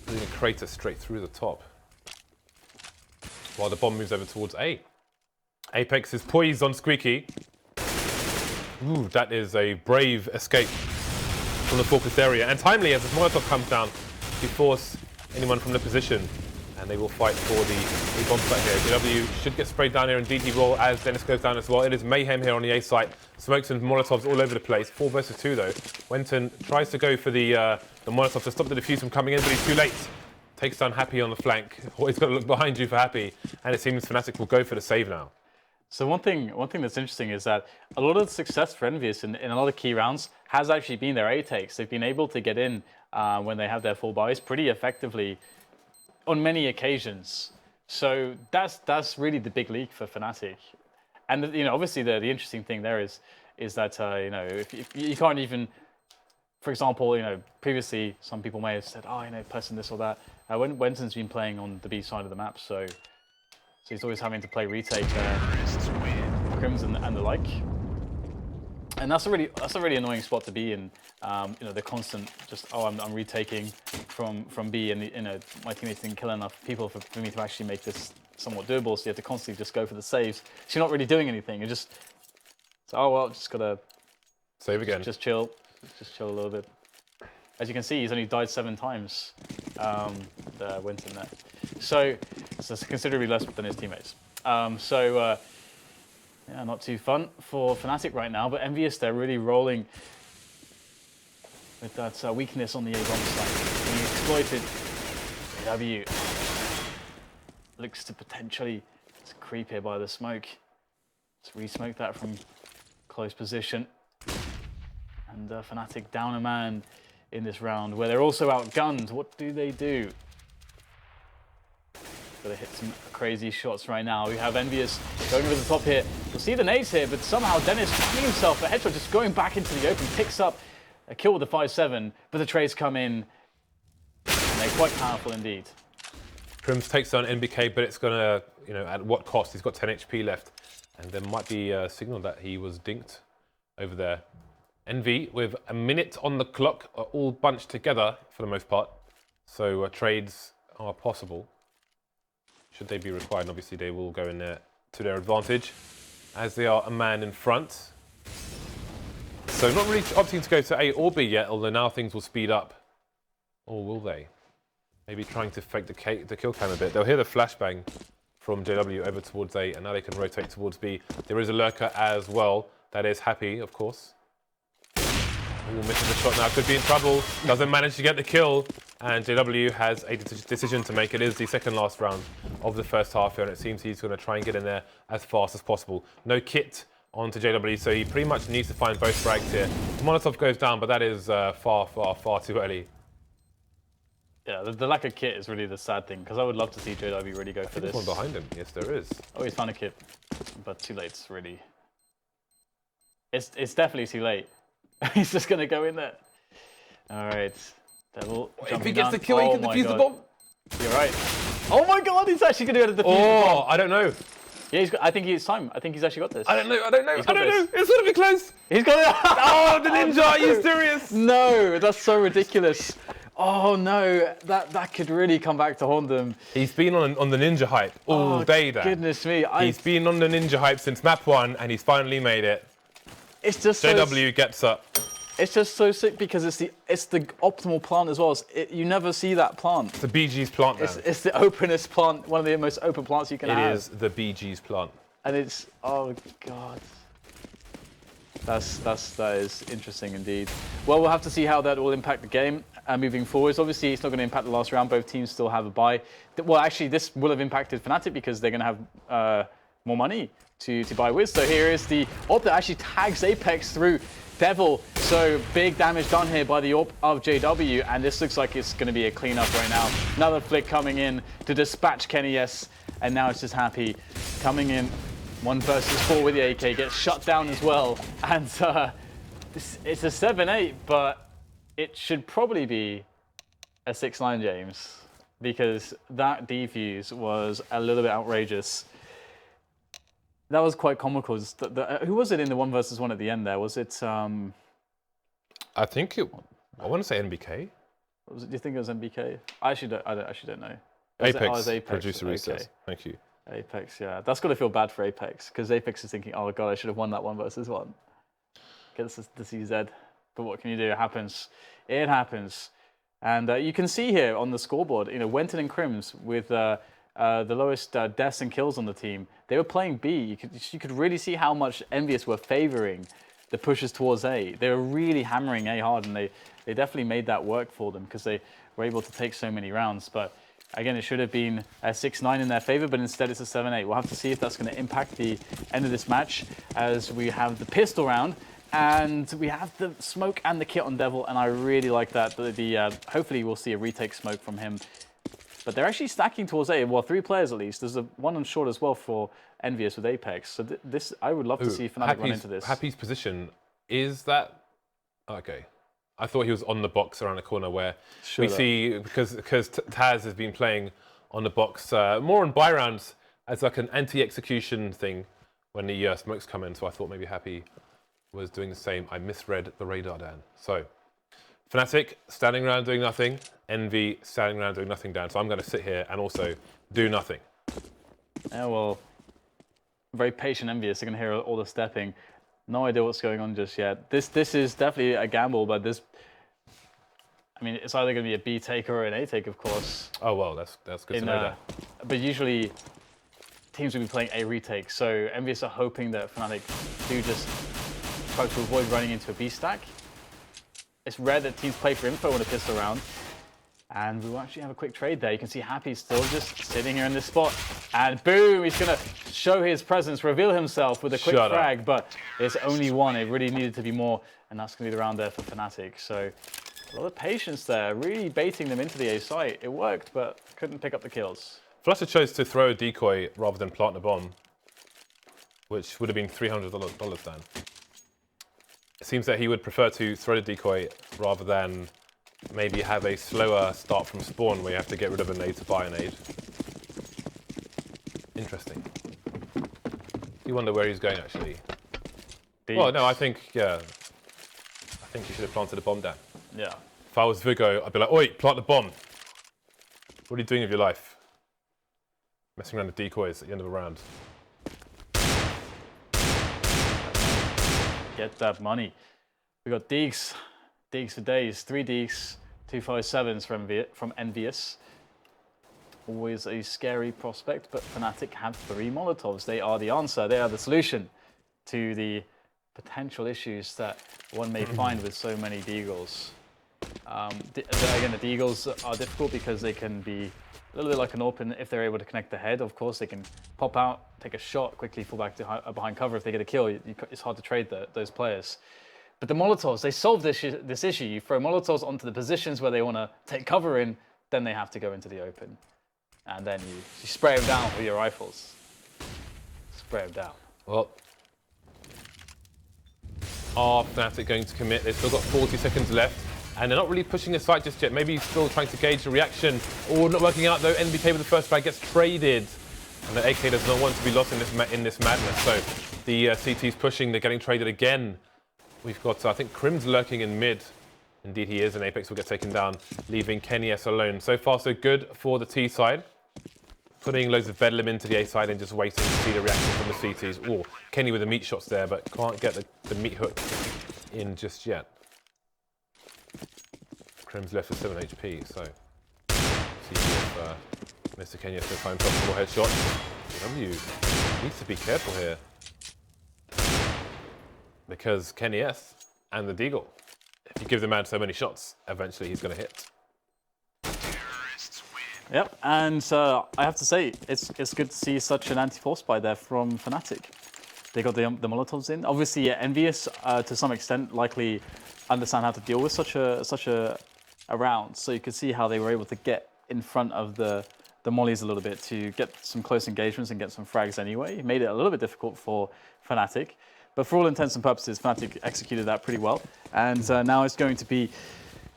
Putting a crater straight through the top. While the bomb moves over towards A. Apex is poised on Squeaky. Ooh, that is a brave escape from the focus area. And timely as the Molotov comes down to force anyone from the position. And they will fight for the bomb site here. JW should get sprayed down here, and DT will as Dennis goes down as well. It is mayhem here on the A site. Smokes and Molotovs all over the place. 4 versus 2 though. wenton tries to go for the Molotov to stop the defuse from coming in, but he's too late. Takes down Happy on the flank. Always got to look behind you for Happy. And it seems Fnatic will go for the save now. So one thing that's interesting is that a lot of the success for EnVyUs in a lot of key rounds has actually been their A takes. They've been able to get in when they have their full buys pretty effectively on many occasions. So that's really the big league for Fnatic. And you know, obviously the interesting thing there is that you know, if you can't even for example, previously some people may have said, oh, person this or that. When wenton's been playing on the B side of the map, so he's always having to play retake KRIMZ and the like. And that's a really annoying spot to be in. The constant just, oh, I'm retaking from B, and my teammates didn't kill enough people for me to actually make this somewhat doable. So you have to constantly just go for the saves. So you're not really doing anything. You're just, oh well, just gotta save again. Just chill a little bit. As you can see, he's only died 7 times. The wenton there, so it's considerably less than his teammates. Yeah, not too fun for Fnatic right now, but EnVyUs, they're really rolling with that weakness on the A bomb side. Being exploited. JW looks to potentially creep here by the smoke. Let's re-smoke that from close position. And Fnatic down a man in this round, where they're also outgunned. What do they do? Gotta hit some crazy shots right now. We have EnVyUs going over the top here. We'll see the nades here, but somehow Dennis finding himself a headshot, just going back into the open, picks up a kill with the 5-7, but the trades come in, and they're quite powerful indeed. KRIMZ takes down NBK, but it's gonna, at what cost? He's got 10 HP left, and there might be a signal that he was dinked over there. Envy, with a minute on the clock, are all bunched together for the most part, so trades are possible. Should they be required, obviously they will go in there to their advantage, as they are a man in front. So not really opting to go to A or B yet, although now things will speed up. Or will they? Maybe trying to fake the kill cam a bit. They'll hear the flashbang from JW over towards A, and now they can rotate towards B. There is a lurker as well. That is Happy, of course. Ooh, misses the shot now, could be in trouble. Doesn't manage to get the kill. And JW has a decision to make. It is the second last round of the first half here, and it seems he's going to try and get in there as fast as possible. No kit onto JW, so he pretty much needs to find both frags here. Molotov goes down, but that is far too early. Yeah, the lack of kit is really the sad thing, because I would love to see JW really go for this. There's one behind him. Yes, there is. Oh, he's found a kit, but too late, really. It's definitely too late. He's just going to go in there. All right. Devil if he gets the kill, he can defuse the bomb. You're right. Oh my god, he's actually going to go to defuse the bomb. I don't know. Yeah, I think he's time. I think he's actually got this. I don't know. I don't know. It's going to be close. He's got it. Oh, the ninja. Are you serious? No, that's so ridiculous. Oh no, that could really come back to haunt them. He's been on the ninja hype all day there. Goodness me. He's been on the ninja hype since map 1, and he's finally made it. It's just JW gets up. It's just so sick because it's the optimal plant as well. You never see that plant. It's the BG's plant now. It's the openest plant, one of the most open plants you can have. It is the BG's plant. And it's, oh god. That is interesting indeed. Well, we'll have to see how that will impact the game moving forwards. Obviously, it's not going to impact the last round. Both teams still have a bye. Well, actually, this will have impacted Fnatic because they're going to have more money to buy with. So here is the AWP that actually tags Apex through Devil. So big damage done here by the AWP of JW, and this looks like it's going to be a cleanup right now. Another flick coming in to dispatch Kenny S, and now it's just Happy coming in 1 versus 4 with the AK, gets shut down as well. And it's a 7-8, but it should probably be a 6-9, James, because that defuse was a little bit outrageous. That was quite comical. Who was it in the 1 versus 1 at the end there? Was it... I think I want to say NBK. Do you think it was NBK? I actually don't know. Apex, Apex. producer recess. Thank you. Apex, yeah. That's got to feel bad for Apex, because Apex is thinking, oh god, I should have won that 1 versus 1. Gets the CZ. But what can you do? It happens. It happens. And you can see here on the scoreboard, wenton and KRIMZ with the lowest deaths and kills on the team. They were playing B. You could really see how much EnVyUs were favoring the pushes towards A. They were really hammering A hard, and they definitely made that work for them because they were able to take so many rounds. But again, it should have been a 6-9 in their favor, but instead it's a 7-8. We'll have to see if that's going to impact the end of this match, as we have the pistol round and we have the smoke and the kit on Devil, and I really like that. Hopefully we'll see a retake smoke from him. But they're actually stacking towards A. Well, 3 players at least. There's one on short as well for EnVyUs with Apex. So this, I would love to see Fnatic run into this. Happy's position is that... Okay. I thought he was on the box around the corner where we see, because Taz has been playing on the box more on buy rounds as like an anti-execution thing when the smokes come in. So I thought maybe Happy was doing the same. I misread the radar, Dan. So Fnatic standing around doing nothing. Envy standing around doing nothing, Dan. So I'm going to sit here and also do nothing. Yeah, well, very patient EnVyUs. They're going to hear all the stepping. No idea what's going on just yet. This is definitely a gamble, but this, I mean, it's either going to be a B take or an A take, of course. Oh, well, that's good to know that. But usually teams will be playing a retake, so EnVyUs are hoping that Fnatic do just try to avoid running into a B stack. It's rare that teams play for info in a pistol round, and we will actually have a quick trade there. You can see Happy still just sitting here in this spot, and boom, he's going to show his presence, reveal himself with a quick frag, but it's only one. It really needed to be more, and that's going to be the round there for Fnatic. So a lot of patience there, really baiting them into the A site. It worked, but couldn't pick up the kills. flusha chose to throw a decoy rather than plant a bomb, which would have been $300 Dan. It seems that he would prefer to throw the decoy rather than maybe have a slower start from spawn where you have to get rid of a nade to buy a nade. Interesting. You wonder where he's going actually. Well, no, I think, yeah. I think you should have planted a bomb down. Yeah. If I was Vigo, I'd be like, oi, plant the bomb. What are you doing with your life? Messing around with decoys at the end of a round. Get that money. We got Deeks. Deeks for days. 3 Deeks, 2 5.7s from EnVyUs. Always a scary prospect, but Fnatic have 3 Molotovs. They are the answer. They are the solution to the potential issues that one may find with so many Deagles. Again, the Deagles are difficult because they can be a little bit like an open. If they're able to connect the head, of course, they can pop out, take a shot, quickly fall back to behind cover. If they get a kill, it's hard to trade those players. But the Molotovs, they solve this issue. You throw Molotovs onto the positions where they want to take cover in, then they have to go into the open. And then you spray them down with your rifles. Spray them down. Well, are Fnatic going to commit? They've still got 40 seconds left, and they're not really pushing the site just yet. Maybe still trying to gauge the reaction. Oh, not working out though. NBK with the first frag gets traded. And the AK does not want to be lost in this madness. So the CT's pushing, they're getting traded again. We've got, I think, KRIMZ lurking in mid. Indeed he is, and Apex will get taken down, leaving KNS alone. So far, so good for the T side. Putting loads of Bedlam into the A side and just waiting to see the reaction from the CTs. Oh, Kenny with the meat shots there, but can't get the meat hook in just yet. KRIMZ left with 7 HP, so see if Mr. Kenya can find possible headshots. JW needs to be careful here, because Kenny S and the Deagle, if you give the man so many shots, eventually he's going to hit. Yep, and I have to say, it's good to see such an anti-force buy there from Fnatic. They got the Molotovs in. Obviously, EnVyUs to some extent likely understand how to deal with such a round. So you could see how they were able to get in front of the mollies a little bit to get some close engagements and get some frags anyway. It made it a little bit difficult for Fnatic. But for all intents and purposes, Fnatic executed that pretty well. And now it's going to be,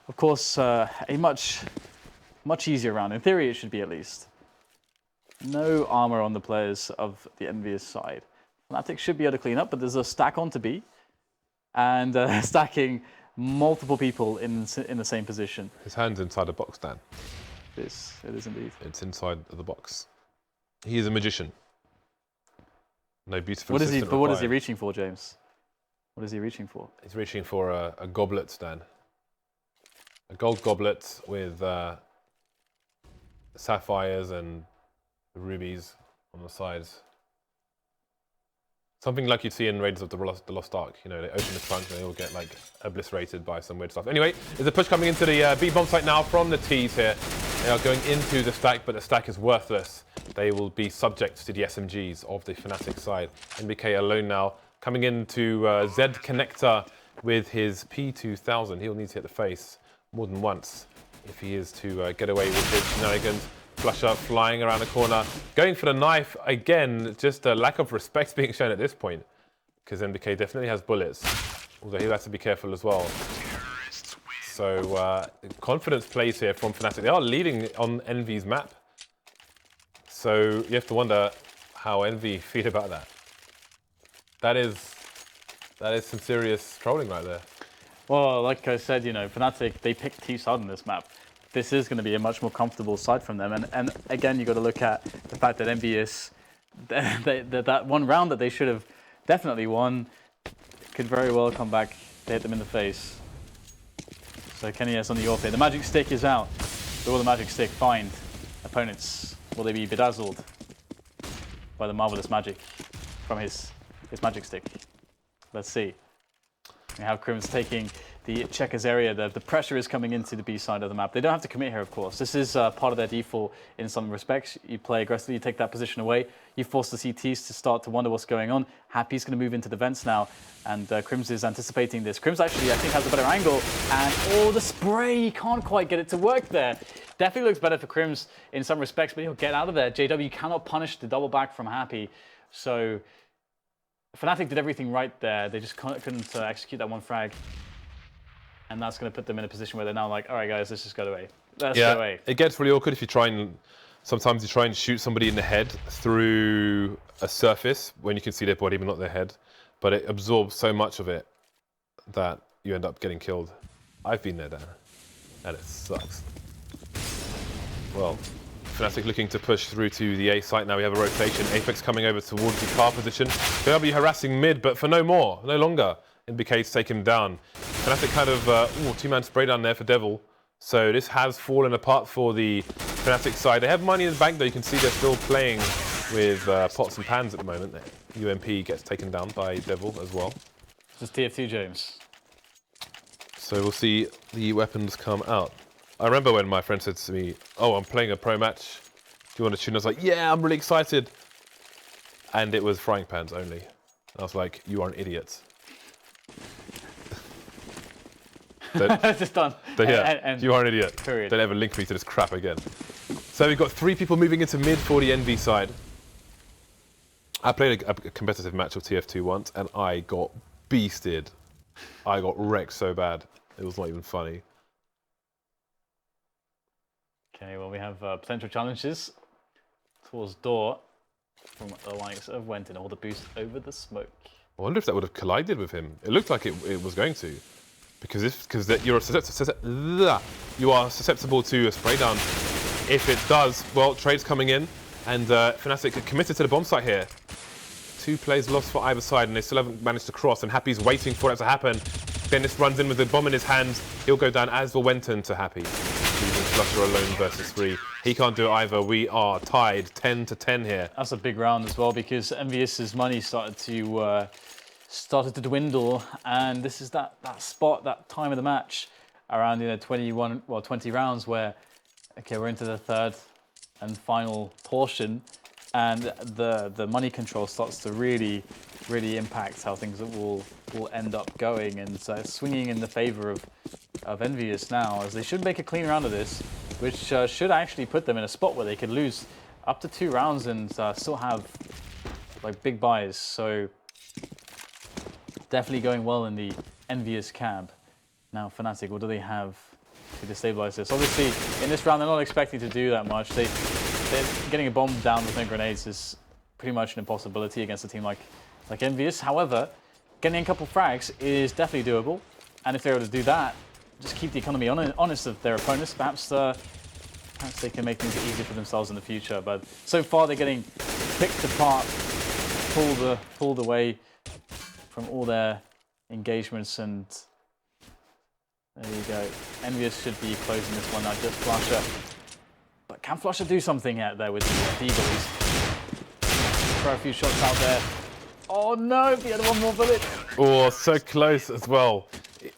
of course, a much easier round. In theory, it should be at least. No armor on the players of the EnVyUs side. Fnatic should be able to clean up, but there's a stack on to be. And stacking multiple people in the same position. His hand's inside the box, Dan. It is indeed. It's inside of the box. He is a magician. No beautiful What is he? assistant But what is he required. reaching for, James? What is he reaching for? He's reaching for a goblet, Dan. A gold goblet with sapphires and rubies on the sides. Something like you'd see in Raiders of the Lost Ark. You know, they open the trunk and they all get like obliterated by some weird stuff. Anyway, there's a push coming into the B bomb site now from the T's here. They are going into the stack, but the stack is worthless. They will be subject to the SMGs of the Fnatic side. NBK alone now, coming into Z Connector with his P2000. He'll need to hit the face more than once if he is to get away with his shenanigans. flusha flying around the corner, going for the knife again. Just a lack of respect being shown at this point, because NBK definitely has bullets, although he has to be careful as well. So confidence plays here from Fnatic. They are leading on Envy's map. So you have to wonder how Envy feel about that. That is some serious trolling right there. Well, like I said, Fnatic, they picked T-side on this map. This is going to be a much more comfortable side from them. And again, you've got to look at the fact that EnVyUs, that one round that they should have definitely won, could very well come back to hit them in the face. So KRIMZ on the off here. The magic stick is out. But will the magic stick find opponents? Will they be bedazzled by the marvelous magic from his magic stick? Let's see. We have KRIMZ taking the checkers area. The pressure is coming into the B side of the map. They don't have to commit here, of course. This is part of their default in some respects. You play aggressively, you take that position away. You force the CTs to start to wonder what's going on. Happy's going to move into the vents now, and KRIMZ is anticipating this. KRIMZ actually, I think, has a better angle, and the spray, he can't quite get it to work there. Definitely looks better for KRIMZ in some respects, but he'll get out of there. JW cannot punish the double back from Happy, so Fnatic did everything right there. They just couldn't execute that one frag. And that's going to put them in a position where they're now like, all right, guys, let's just go away. Let's go away. It gets really awkward if you try and, sometimes you try and shoot somebody in the head through a surface when you can see their body but not their head. But it absorbs so much of it that you end up getting killed. I've been there, Dan, and it sucks. Well, Fnatic looking to push through to the A site now. We have a rotation. Apex coming over towards the car position. They'll be harassing mid, but for no longer. NBK's taken him down. Fnatic kind of, two-man spray down there for Devil. So this has fallen apart for the Fnatic side. They have money in the bank though. You can see they're still playing with pots and pans at the moment. UMP gets taken down by Devil as well. This is TF2, James. So we'll see the weapons come out. I remember when my friend said to me, oh, I'm playing a pro match. Do you want to tune? I was like, yeah, I'm really excited. And it was frying pans only. I was like, you are an idiot. Just done. Yeah, you are an idiot. Period. Don't ever link me to this crap again. So we've got 3 people moving into mid for the NV side. I played a competitive match of TF2 once and I got beasted. I got wrecked so bad. It was not even funny. Okay, well, we have potential challenges towards door from the likes of wenton, or the boost over the smoke. I wonder if that would have collided with him. It looked like it was going to. Because you are susceptible to a spray down. If it does, well, trade's coming in, and Fnatic are committed to the bomb site here. 2 plays lost for either side, and they still haven't managed to cross, and Happy's waiting for that to happen. Dennis runs in with the bomb in his hands. He'll go down as will wenton to Happy. Leaving flusha alone versus 3. He can't do it either. We are tied 10-10 here. That's a big round as well, because EnVyUs' money started to dwindle, and this is that spot, that time of the match around 20 rounds where, okay, we're into the third and final portion, and the money control starts to really impact how things will end up going, and so it's swinging in the favor of EnVyUs now, as they should make a clean round of this, which should actually put them in a spot where they could lose up to 2 rounds and still have like big buys. So definitely going well in the EnVyUs camp. Now Fnatic, what do they have to destabilize this? Obviously, in this round, they're not expecting to do that much. They're getting a bomb down with no grenades is pretty much an impossibility against a team like EnVyUs. However, getting a couple frags is definitely doable. And if they're able to do that, just keep the economy honest of their opponents, perhaps they can make things easier for themselves in the future. But so far, they're getting picked apart, pulled away from all their engagements, and there you go. EnVyUs should be closing this one now, just flusha. But can flusha do something out there with the Eagles? Throw a few shots out there. Oh no, he had 1 more bullet. Oh, so close as well.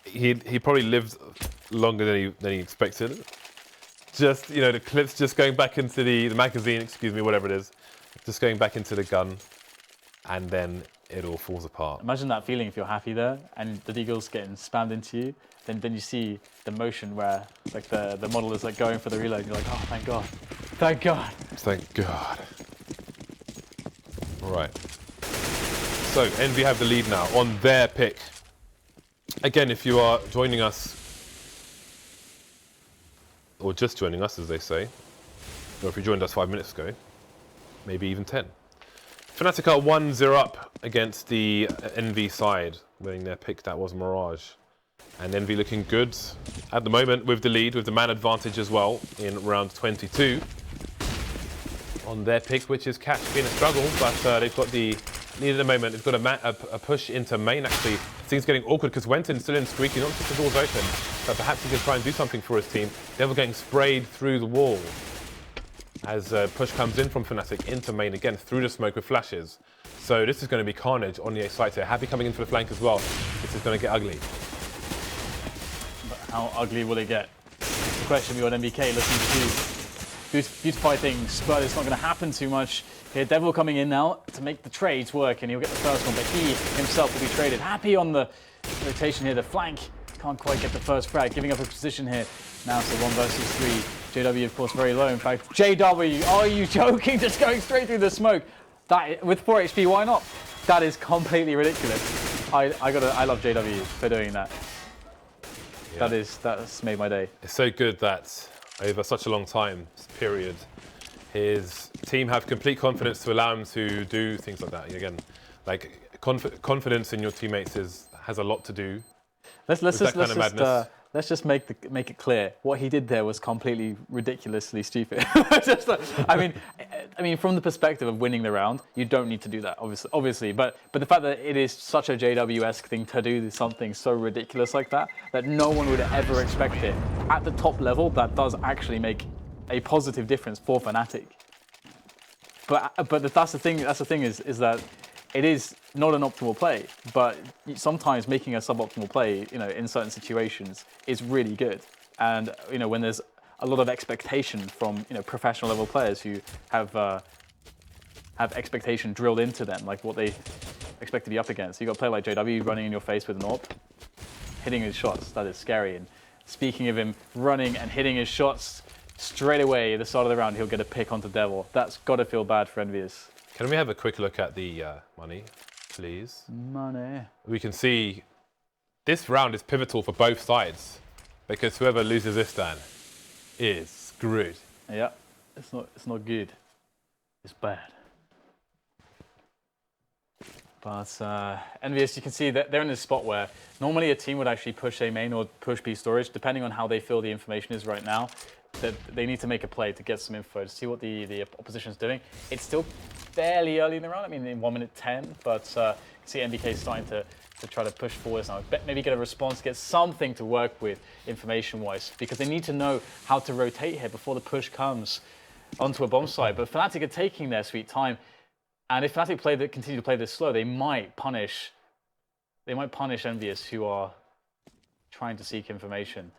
He probably lived longer than he expected. Just, the clips just going back into the magazine, excuse me, whatever it is. Just going back into the gun, and then it all falls apart. Imagine that feeling if you're happy there and the deagle's getting spammed into you. Then you see the motion where like the model is like going for the reload. And you're like, oh, thank God, thank God. Thank God. All right. So Envy have the lead now on their pick. Again, if you are joining us or just joining us, as they say, or if you joined us 5 minutes ago, maybe even 10. Fnatic are 1-0 up against the EnVy side, winning their pick. That was Mirage. And EnVy looking good at the moment with the lead, with the man advantage as well in round 22. On their pick, which is catch, being a struggle, but they've got the lead at the moment. They've got a push into main, actually. Things getting awkward because wenton's still in squeaky, not just the door's open, but perhaps he can try and do something for his team. Devil getting sprayed through the wall as push comes in from Fnatic into main again through the smoke with flashes. So this is going to be carnage on the side here. Happy coming in for the flank as well. This is going to get ugly. But how ugly will it get? It's the question. We got NBK looking to beautify things, but it's not going to happen too much. Here, Devil coming in now to make the trades work, and he'll get the first one, but he himself will be traded. Happy on the rotation here. The flank can't quite get the first frag, giving up a position here. Now it's a 1 versus 3. JW, of course, very low. In fact, JW, are you joking? Just going straight through the smoke. That, with 4 HP, why not? That is completely ridiculous. I love JW for doing that. Yeah. That's made my day. It's so good that over such a long time period, his team have complete confidence to allow him to do things like that. Again, like confidence in your teammates has a lot to do. Let's just make it clear. What he did there was completely ridiculously stupid. I mean, from the perspective of winning the round, you don't need to do that, obviously. But the fact that it is such a JW-esque thing to do something so ridiculous like that no one would ever expect it at the top level, that does actually make a positive difference for Fnatic. But that's the thing. That's the thing is that it is not an optimal play, but sometimes making a suboptimal play, in certain situations, is really good. And when there's a lot of expectation from professional level players who have expectation drilled into them, like what they expect to be up against. You got a player like JW running in your face with an AWP, hitting his shots. That is scary. And speaking of him running and hitting his shots, straight away at the start of the round, he'll get a pick onto Devil. That's got to feel bad for EnVyUs. Can we have a quick look at the money, please? Money. We can see this round is pivotal for both sides because whoever loses this, Dan, is screwed. Yeah, it's not good. It's bad. But EnVyUs, you can see that they're in this spot where normally a team would actually push A main or push B storage, depending on how they feel the information is right now. That they need to make a play to get some info to see what the opposition's doing. It's still fairly early in the round. I mean, in 1 minute 10, but you can see NBK starting to try to push forwards now. Maybe get a response, get something to work with information-wise, because they need to know how to rotate here before the push comes onto a bomb site. But Fnatic are taking their sweet time, and if Fnatic continue to play this slow, they might punish EnVyUs, who are trying to seek information.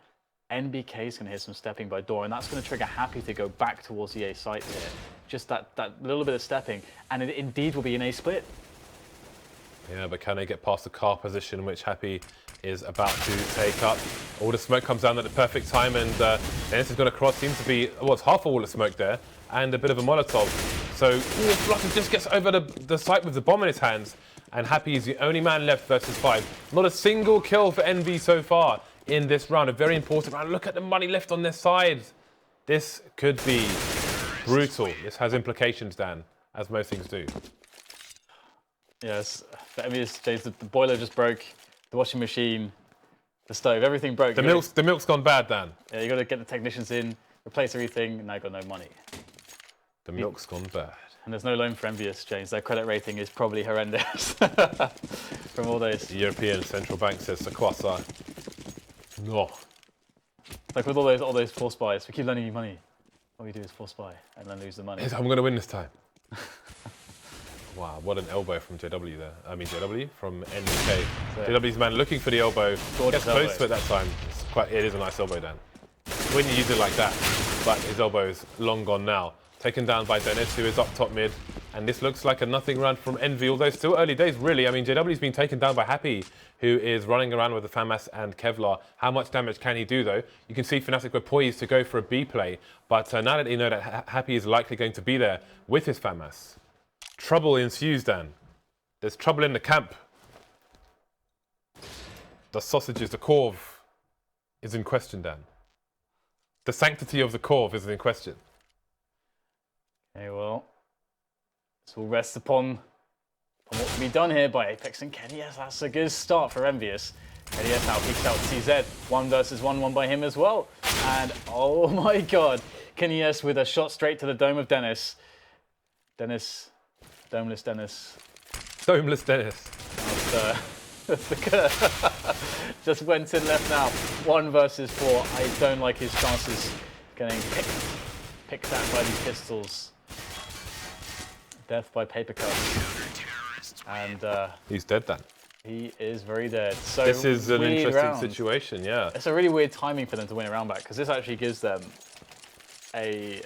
NBK is going to hear some stepping by door, and that's going to trigger Happy to go back towards the A site here. Just that little bit of stepping, and it indeed will be an A split. Yeah, but can they get past the car position, which Happy is about to take up? All the smoke comes down at the perfect time, and this is going to cross. Seems to be, well, it's half a wall of smoke there, and a bit of a Molotov. So, flusha just gets over the site with the bomb in his hands, and Happy is the only man left versus 5. Not a single kill for EnVy so far in this round, a very important round. Look at the money left on their side. This could be brutal. This has implications, Dan, as most things do. Yes, for EnVyUs, James, the boiler just broke, the washing machine, the stove, everything broke. The milk's gone bad, Dan. Yeah, you got to get the technicians in, replace everything, and now you got no money. The milk's gone bad. And there's no loan for EnVyUs, James. Their credit rating is probably horrendous from all those. The European Central Bank says Sequasa. No. Like with all those force buys, we keep lending you money. All we do is force buy and then lose the money. I'm going to win this time. Wow, what an elbow from JW there. I mean JW from NBK. JW's man looking for the elbow. Gets close to it that time. It is a nice elbow, Dan. When you use it like that, but his elbow is long gone now. Taken down by Dennis, who is up top mid. And this looks like a nothing round from EnVy, although still early days, really. I mean, JW's been taken down by Happy, who is running around with the FAMAS and Kevlar. How much damage can he do, though? You can see Fnatic were poised to go for a B play, but now that you know that Happy is likely going to be there with his FAMAS, trouble ensues, Dan. There's trouble in the camp. The sausages, the corv, is in question, Dan. the sanctity of the Corv is in question. Okay, well, this will rest upon what can be done here by Apex and KRIMZ. That's a good start for EnVyUs. KRIMZ now peeks out CZ. 1 versus 1, won by him as well. And oh my god, KRIMZ with a shot straight to the dome of Dennis. Domeless Dennis. Domeless Dennis. That's the just went in left now. 1 versus 4. I don't like his chances getting picked at by these pistols. Death by paper cuts. And he's dead then. He is very dead. So this is an interesting round. situation, yeah. It's a really weird timing for them to win a round back, because this actually gives them a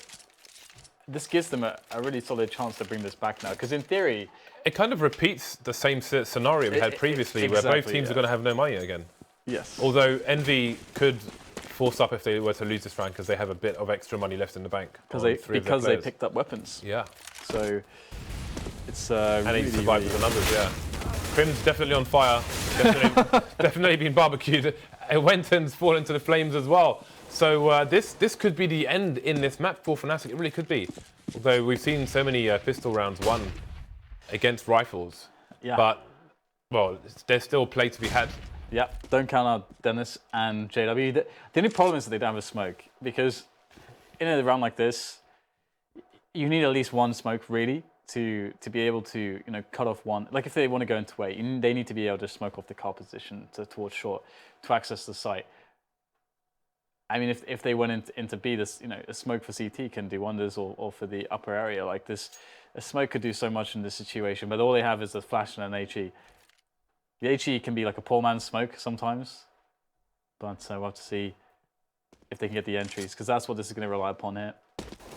really solid chance to bring this back now. Because in theory, it kind of repeats the same scenario we had previously, where both teams are going to have no money again. Yes. Although Envy could force up if they were to lose this round, because they have a bit of extra money left in the bank. Because they picked up weapons. Yeah. So it's and really, he survived really with the numbers, yeah. KRIMZ definitely on fire. Definitely been barbecued. wenton's fallen to the flames as well. So this could be the end in this map for Fnatic. It really could be. Although we've seen so many pistol rounds won against rifles. Yeah. But, well, there's still play to be had. Yeah, don't count out Dennis and JW. The only problem is that they don't have a smoke, because in a round like this, you need at least 1 smoke, really, to be able to cut off one. Like if they want to go into A, they need to be able to smoke off the car position towards short to access the site. I mean, if they went into B, this a smoke for CT can do wonders, or for the upper area like this. A smoke could do so much in this situation, but all they have is the flash and an HE. The HE can be like a poor man's smoke sometimes, but we'll have to see if they can get the entries, because that's what this is going to rely upon here.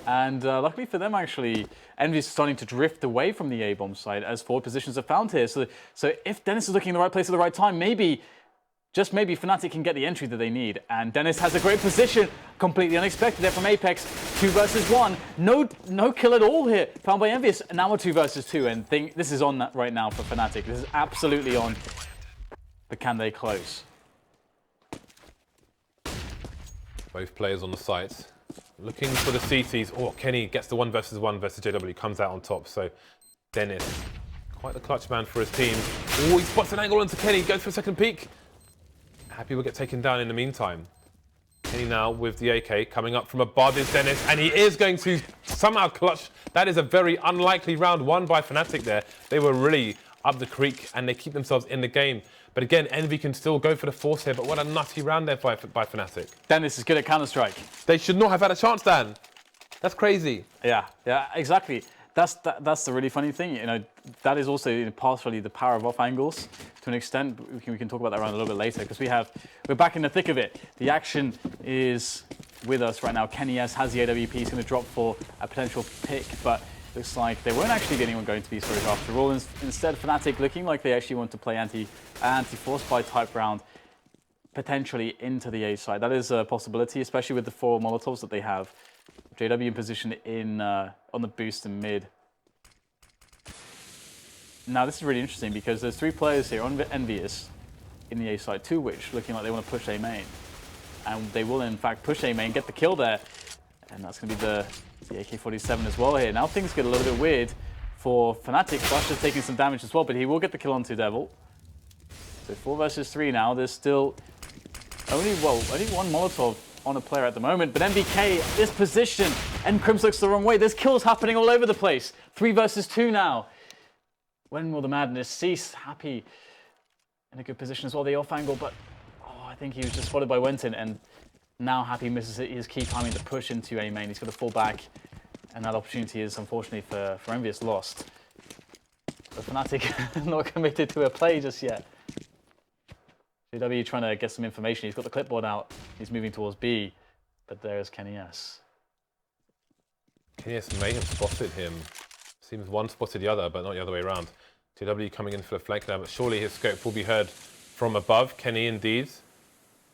And luckily for them, actually, EnVyUs is starting to drift away from the A-bomb side as forward positions are found here. So if Dennis is looking in the right place at the right time, maybe, just maybe, Fnatic can get the entry that they need. And Dennis has a great position, completely unexpected there from Apex. 2 versus 1, no kill at all here, found by EnVyUs. And now we're 2 versus 2, and this is on right now for Fnatic. This is absolutely on, but can they close? Both players on the site. Looking for the CTs. Oh, Kenny gets the 1 versus JW, comes out on top. So Dennis, quite the clutch man for his team. Oh, he spots an angle onto Kenny, goes for a second peek. Happy will get taken down in the meantime. Kenny now with the AK, coming up from above is Dennis, and he is going to somehow clutch. That is a very unlikely round won by Fnatic there. They were really up the creek, and they keep themselves in the game. But again, Envy can still go for the force here, but what a nutty round there by Fnatic. Dennis is good at Counter-Strike. They should not have had a chance, Dan. That's crazy. Yeah, exactly. That's the really funny thing. That is also partially the power of off angles to an extent. We can talk about that round a little bit later, because we're back in the thick of it. The action is with us right now. KRIMZ has the AWP. He's going to drop for a potential pick, but looks like they weren't actually anyone going to be storage after all. Instead, Fnatic looking like they actually want to play anti-force buy type round, potentially into the A side. That is a possibility, especially with the 4 Molotovs that they have. JW in position on the boost in mid. Now this is really interesting, because there's 3 players here on EnVyUs in the A side, 2 which looking like they want to push A main. And they will in fact push A main, get the kill there. And that's going to be the AK-47 as well here. Now things get a little bit weird for Fnatic. flusha's taking some damage as well, but he will get the kill onto Devil. So 4 versus 3 now. There's still only 1 Molotov on a player at the moment, but NBK, this position, and KRIMZ looks the wrong way. There's kills happening all over the place. 3 versus 2 now. When will the madness cease? Happy in a good position as well. The off angle, but I think he was just spotted by wenton, and now Happy misses his key timing to push into A main. He's got to fall back, and that opportunity is unfortunately for EnVyUs lost. But Fnatic not committed to a play just yet. JW trying to get some information. He's got the clipboard out. He's moving towards B, but there's KRIMZ. KRIMZ may have spotted him. Seems one spotted the other, but not the other way around. JW coming in for the flank now, but surely his scope will be heard from above. Kenny indeed.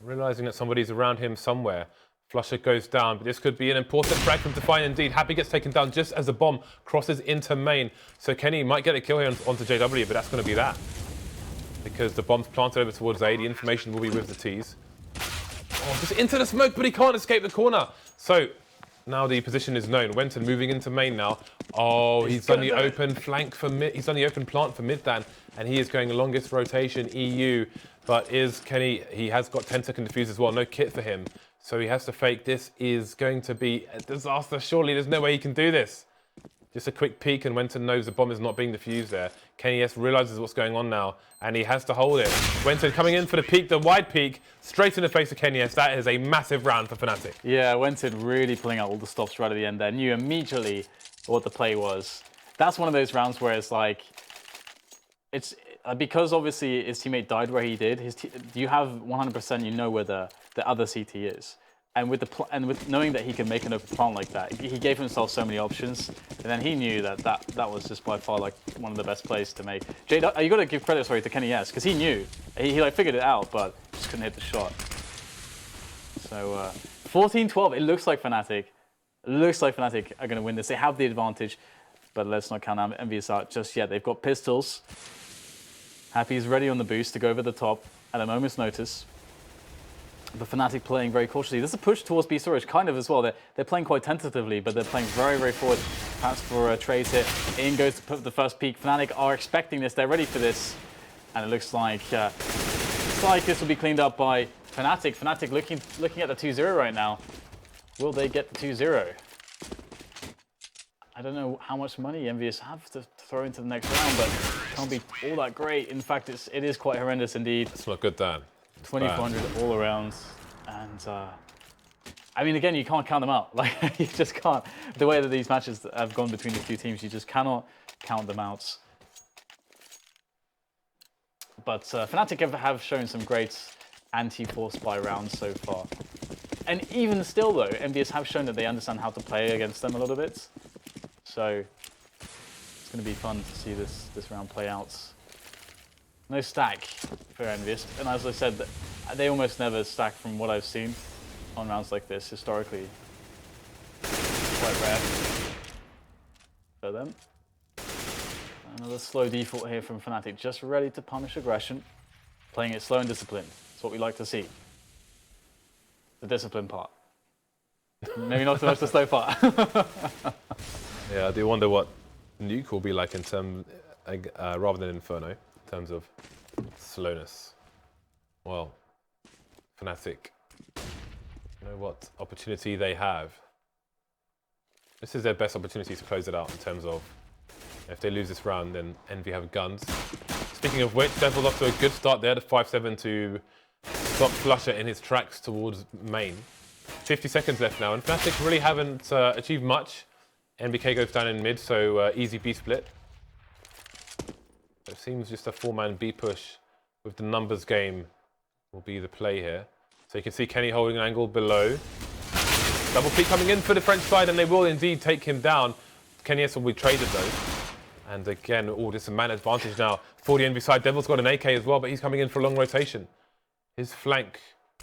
Realizing that somebody's around him somewhere. flusha goes down, but this could be an important frag from to find indeed. Happy gets taken down just as the bomb crosses into main. So Kenny might get a kill here onto JW, but that's going to be that. Because the bomb's planted over towards A, the information will be with the T's. Oh, just into the smoke, but he can't escape the corner. So now the position is known. Wenton moving into main now. Oh, he's done the open flank for mid. He's done the open plant for mid Dan, and he is going the longest rotation EU. But he has got 10-second defuse as well. No kit for him, so he has to fake. This is going to be a disaster. Surely there's no way he can do this. Just a quick peek, and Wenton knows the bomb is not being defused there. KRIMZ realizes what's going on now, and he has to hold it. Wenton coming in for the peek, the wide peek, straight in the face of KRIMZ. That is a massive round for Fnatic. Yeah, Wenton really pulling out all the stops right at the end there. Knew immediately what the play was. That's one of those rounds where it's like, it's because obviously his teammate died where he did. You have 100%, you know where the other CT is. And with knowing that he can make an open plant like that, he gave himself so many options, and then he knew that was just by far like one of the best plays to make. You got to give credit, sorry, to KRIMZ, because he knew he like figured it out, but just couldn't hit the shot. So 14-12, it looks like Fnatic. Are going to win this. They have the advantage, but let's not count EnVyUs out just yet. They've got pistols. Happy is ready on the boost to go over the top at a moment's notice. But Fnatic playing very cautiously. There's a push towards B storage kind of as well. They're playing quite tentatively, but they're playing very, very forward. Perhaps for a trade here. In goes to put the first peak. Fnatic are expecting this. They're ready for this. And it looks like this will be cleaned up by Fnatic. Fnatic looking at the 2-0 right now. Will they get the 2-0? I don't know how much money EnVyUs have to throw into the next round, but it can't be all that great. In fact, it is quite horrendous indeed. It's not good, Dan. 2,400 all around, and I mean, again, you can't count them out. Like, you just can't. The way that these matches have gone between the two teams, you just cannot count them out. But Fnatic have shown some great anti-force buy rounds so far. And even still, though, EnVyUs have shown that they understand how to play against them a little bit. So it's going to be fun to see this round play out. No stack for EnVyUs, and as I said, they almost never stack from what I've seen on rounds like this historically. Quite rare for them. Another slow default here from Fnatic, just ready to punish aggression, playing it slow and disciplined. That's what we like to see. The discipline part. Maybe not so much the slow part. Yeah, I do wonder what Nuke will be like in terms, rather than Inferno, in terms of slowness. Well, Fnatic, you know what opportunity they have. This is their best opportunity to close it out in terms of, if they lose this round, then Envy have guns. Speaking of which, Devil's off to a good start there, the 5-7 to stop flusha in his tracks towards main. 50 seconds left now, and Fnatic really haven't achieved much. NBK goes down in mid, so easy B split. It seems just a 4-man B push with the numbers game will be the play here. So you can see Kenny holding an angle below. Double peek coming in for the French side, and they will indeed take him down. KRIMZ will be traded though. And again, this is a man advantage now for the NB side. Devil's got an AK as well, but he's coming in for a long rotation. His flank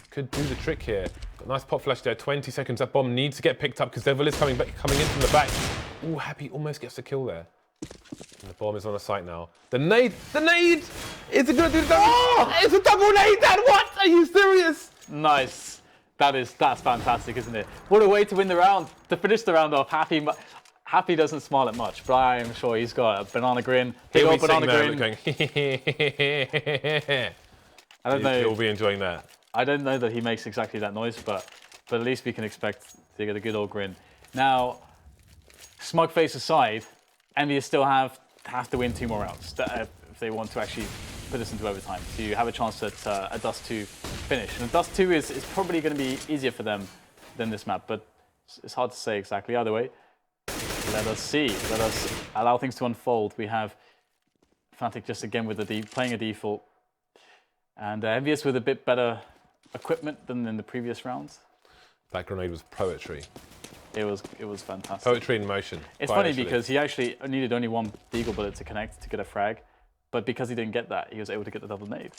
could do the trick here. Got a nice pop flash there, 20 seconds. That bomb needs to get picked up because Devil is coming in from the back. Ooh, Happy almost gets the kill there. And the bomb is on the site now. The nade! Is it going to do the double? Oh, it's a double nade, Dad! What? Are you serious? Nice. That's fantastic, isn't it? What a way to win the round. To finish the round off, Happy doesn't smile at much, but I'm sure he's got a banana grin. Big old banana grin. Going, I don't know. He'll be enjoying that. I don't know that he makes exactly that noise, but at least we can expect to get a good old grin. Now, smug face aside, EnVyUs still have to win 2 more rounds if they want to actually put this into overtime to have a chance at a Dust 2 finish. And a Dust 2 is probably going to be easier for them than this map, but it's hard to say exactly. Either way, let us see. Let us allow things to unfold. We have Fnatic just again with playing a default, and EnVyUs with a bit better equipment than in the previous rounds. That grenade was poetry. It was fantastic. Poetry in motion. It's funny because he actually needed only 1 Deagle bullet to connect to get a frag, but because he didn't get that, he was able to get the double nade.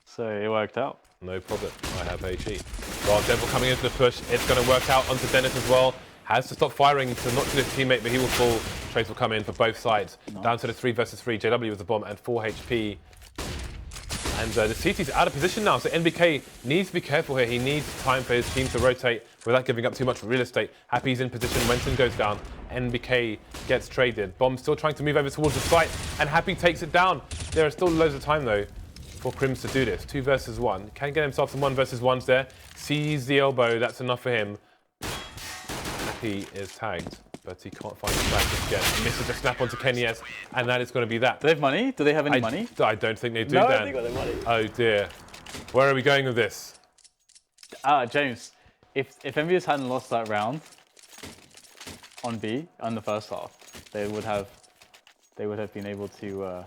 So it worked out. No problem. I have HE. Well, Devil coming into the push. It's going to work out onto Dennis as well. Has to stop firing to not kill his teammate, but he will fall. Trades will come in for both sides. Nice. Down to the 3 versus 3. JW with the bomb and 4 HP. And the CT's out of position now, so NBK needs to be careful here. He needs time for his team to rotate without giving up too much real estate. Happy's in position, wenton goes down, NBK gets traded. Bomb still trying to move over towards the site, and Happy takes it down. There are still loads of time though for KRIMZ to do this. 2 versus 1. Can get himself some 1 versus 1s there. Sees the elbow, that's enough for him. Happy is tagged, but he can't find the track just yet. Misses the snap onto KRIMZ, and that is going to be that. Do they have money? Do they have any money? I don't think they do, No, Dan. they got their money. Oh dear. Where are we going with this? James, if EnVyUs hadn't lost that round on B on the first half, they would have been able to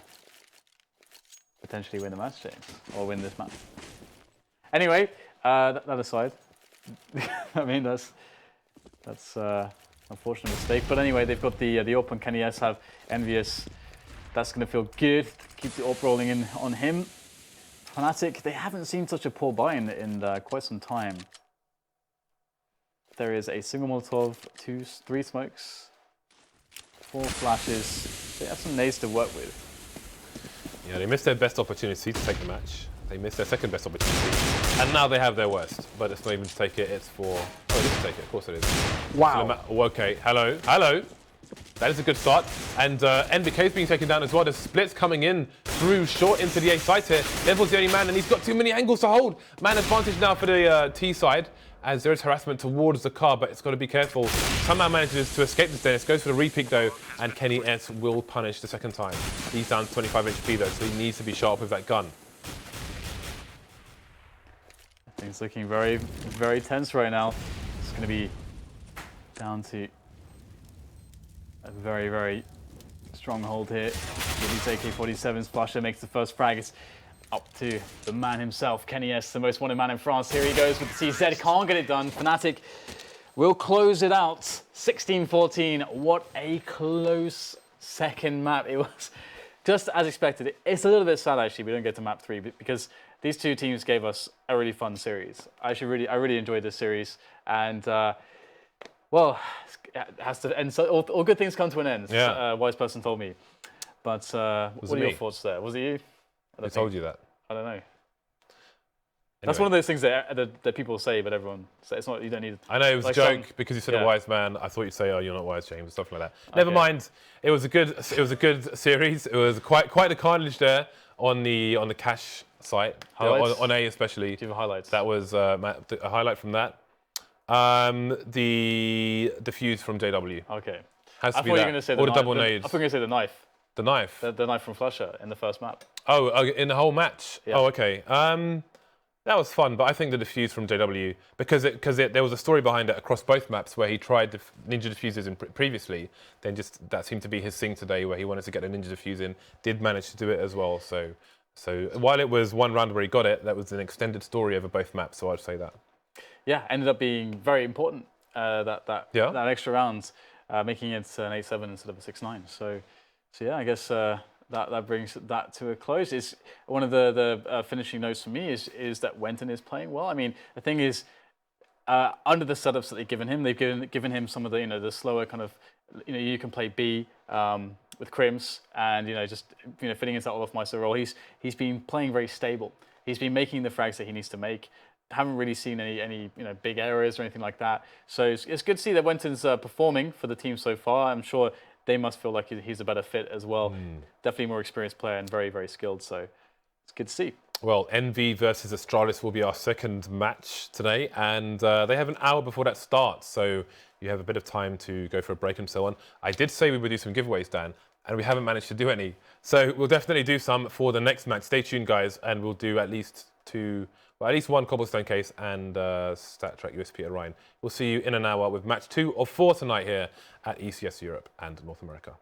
potentially win the match, James, or win this match. Anyway, that aside, I mean that's unfortunate mistake. But anyway, they've got the AWP and KRIMZ have EnVyUs. That's going to feel good. Keep the AWP rolling in on him. Fnatic, they haven't seen such a poor buy in quite some time. There is a single Molotov, 3 smokes, 4 flashes. They have some nades to work with. Yeah, they missed their best opportunity to take the match. They missed their second best opportunity. And now they have their worst. But it's not even to take it, it's for... Oh, it is to take it, of course it is. Wow. Oh, okay, hello. That is a good start. And NBK is being taken down as well. There's splits coming in through short into the A side here. Neville's the only man, and he's got too many angles to hold. Man advantage now for the T side, as there is harassment towards the car, but it's got to be careful. Somehow manages to escape this Dennis, goes for the repeat though, and KRIMZ will punish the second time. He's down 25 HP though, so he needs to be sharp with that gun. Things looking very, very tense right now. It's going to be down to a very, very strong hold here. With these AK-47s, flusha makes the first frag. It's up to the man himself, KRIMZ, the most wanted man in France. Here he goes with the CZ, can't get it done. Fnatic will close it out, 16-14. What a close second map. It was just as expected. It's a little bit sad actually we don't get to map 3 because these two teams gave us a really fun series. I really enjoyed this series, and well, it has to end. So all good things come to an end. Yeah. Wise person told me. But what are your thoughts there? Was it you? I told you that. I don't know. Anyway. That's one of those things that people say, but everyone says it's not. You don't need. I know it was like a joke because you said a wise man. I thought you'd say, "Oh, you're not wise, James," and stuff like that. Never mind. It was a good series. It was quite a carnage there on the cash site on A especially. Do you have highlights? That was a highlight from that. The defuse from JW. Okay. Has to I be thought you were that. going to say Or the double nades. I thought you were going to say the knife. The knife. The knife from flusha in the first map. Oh, in the whole match. Yeah. Oh, okay. That was fun, but I think the defuse from JW because there was a story behind it across both maps where he tried ninja diffusers in previously. Then just that seemed to be his thing today, where he wanted to get a ninja diffuse in. Did manage to do it as well. So while it was one round where he got it, that was an extended story over both maps. So I'd say that. Yeah, ended up being very important. That extra round, making it an 8-7 instead of a 6-9. So yeah, I guess that brings that to a close. It's one of the finishing notes for me is that wenton is playing well. I mean, the thing is, under the setups that they've given him, given him some of the the slower kind of you can play B with KRIMZ and just fitting into that Olofmeister role. He's been playing very stable. He's been making the frags that he needs to make. Haven't really seen any big errors or anything like that. So it's good to see that wenton's performing for the team so far. I'm sure they must feel like he's a better fit as well. Definitely more experienced player and very, very skilled. So it's good to see. Well, EnVy versus Astralis will be our second match today, and they have an hour before that starts, so you have a bit of time to go for a break and so on. I did say we would do some giveaways, Dan, and we haven't managed to do any. So we'll definitely do some for the next match. Stay tuned, guys, and we'll do at least one cobblestone case and StatTrak USP at Ryan. We'll see you in an hour with match 2 of 4 tonight here at ECS Europe and North America.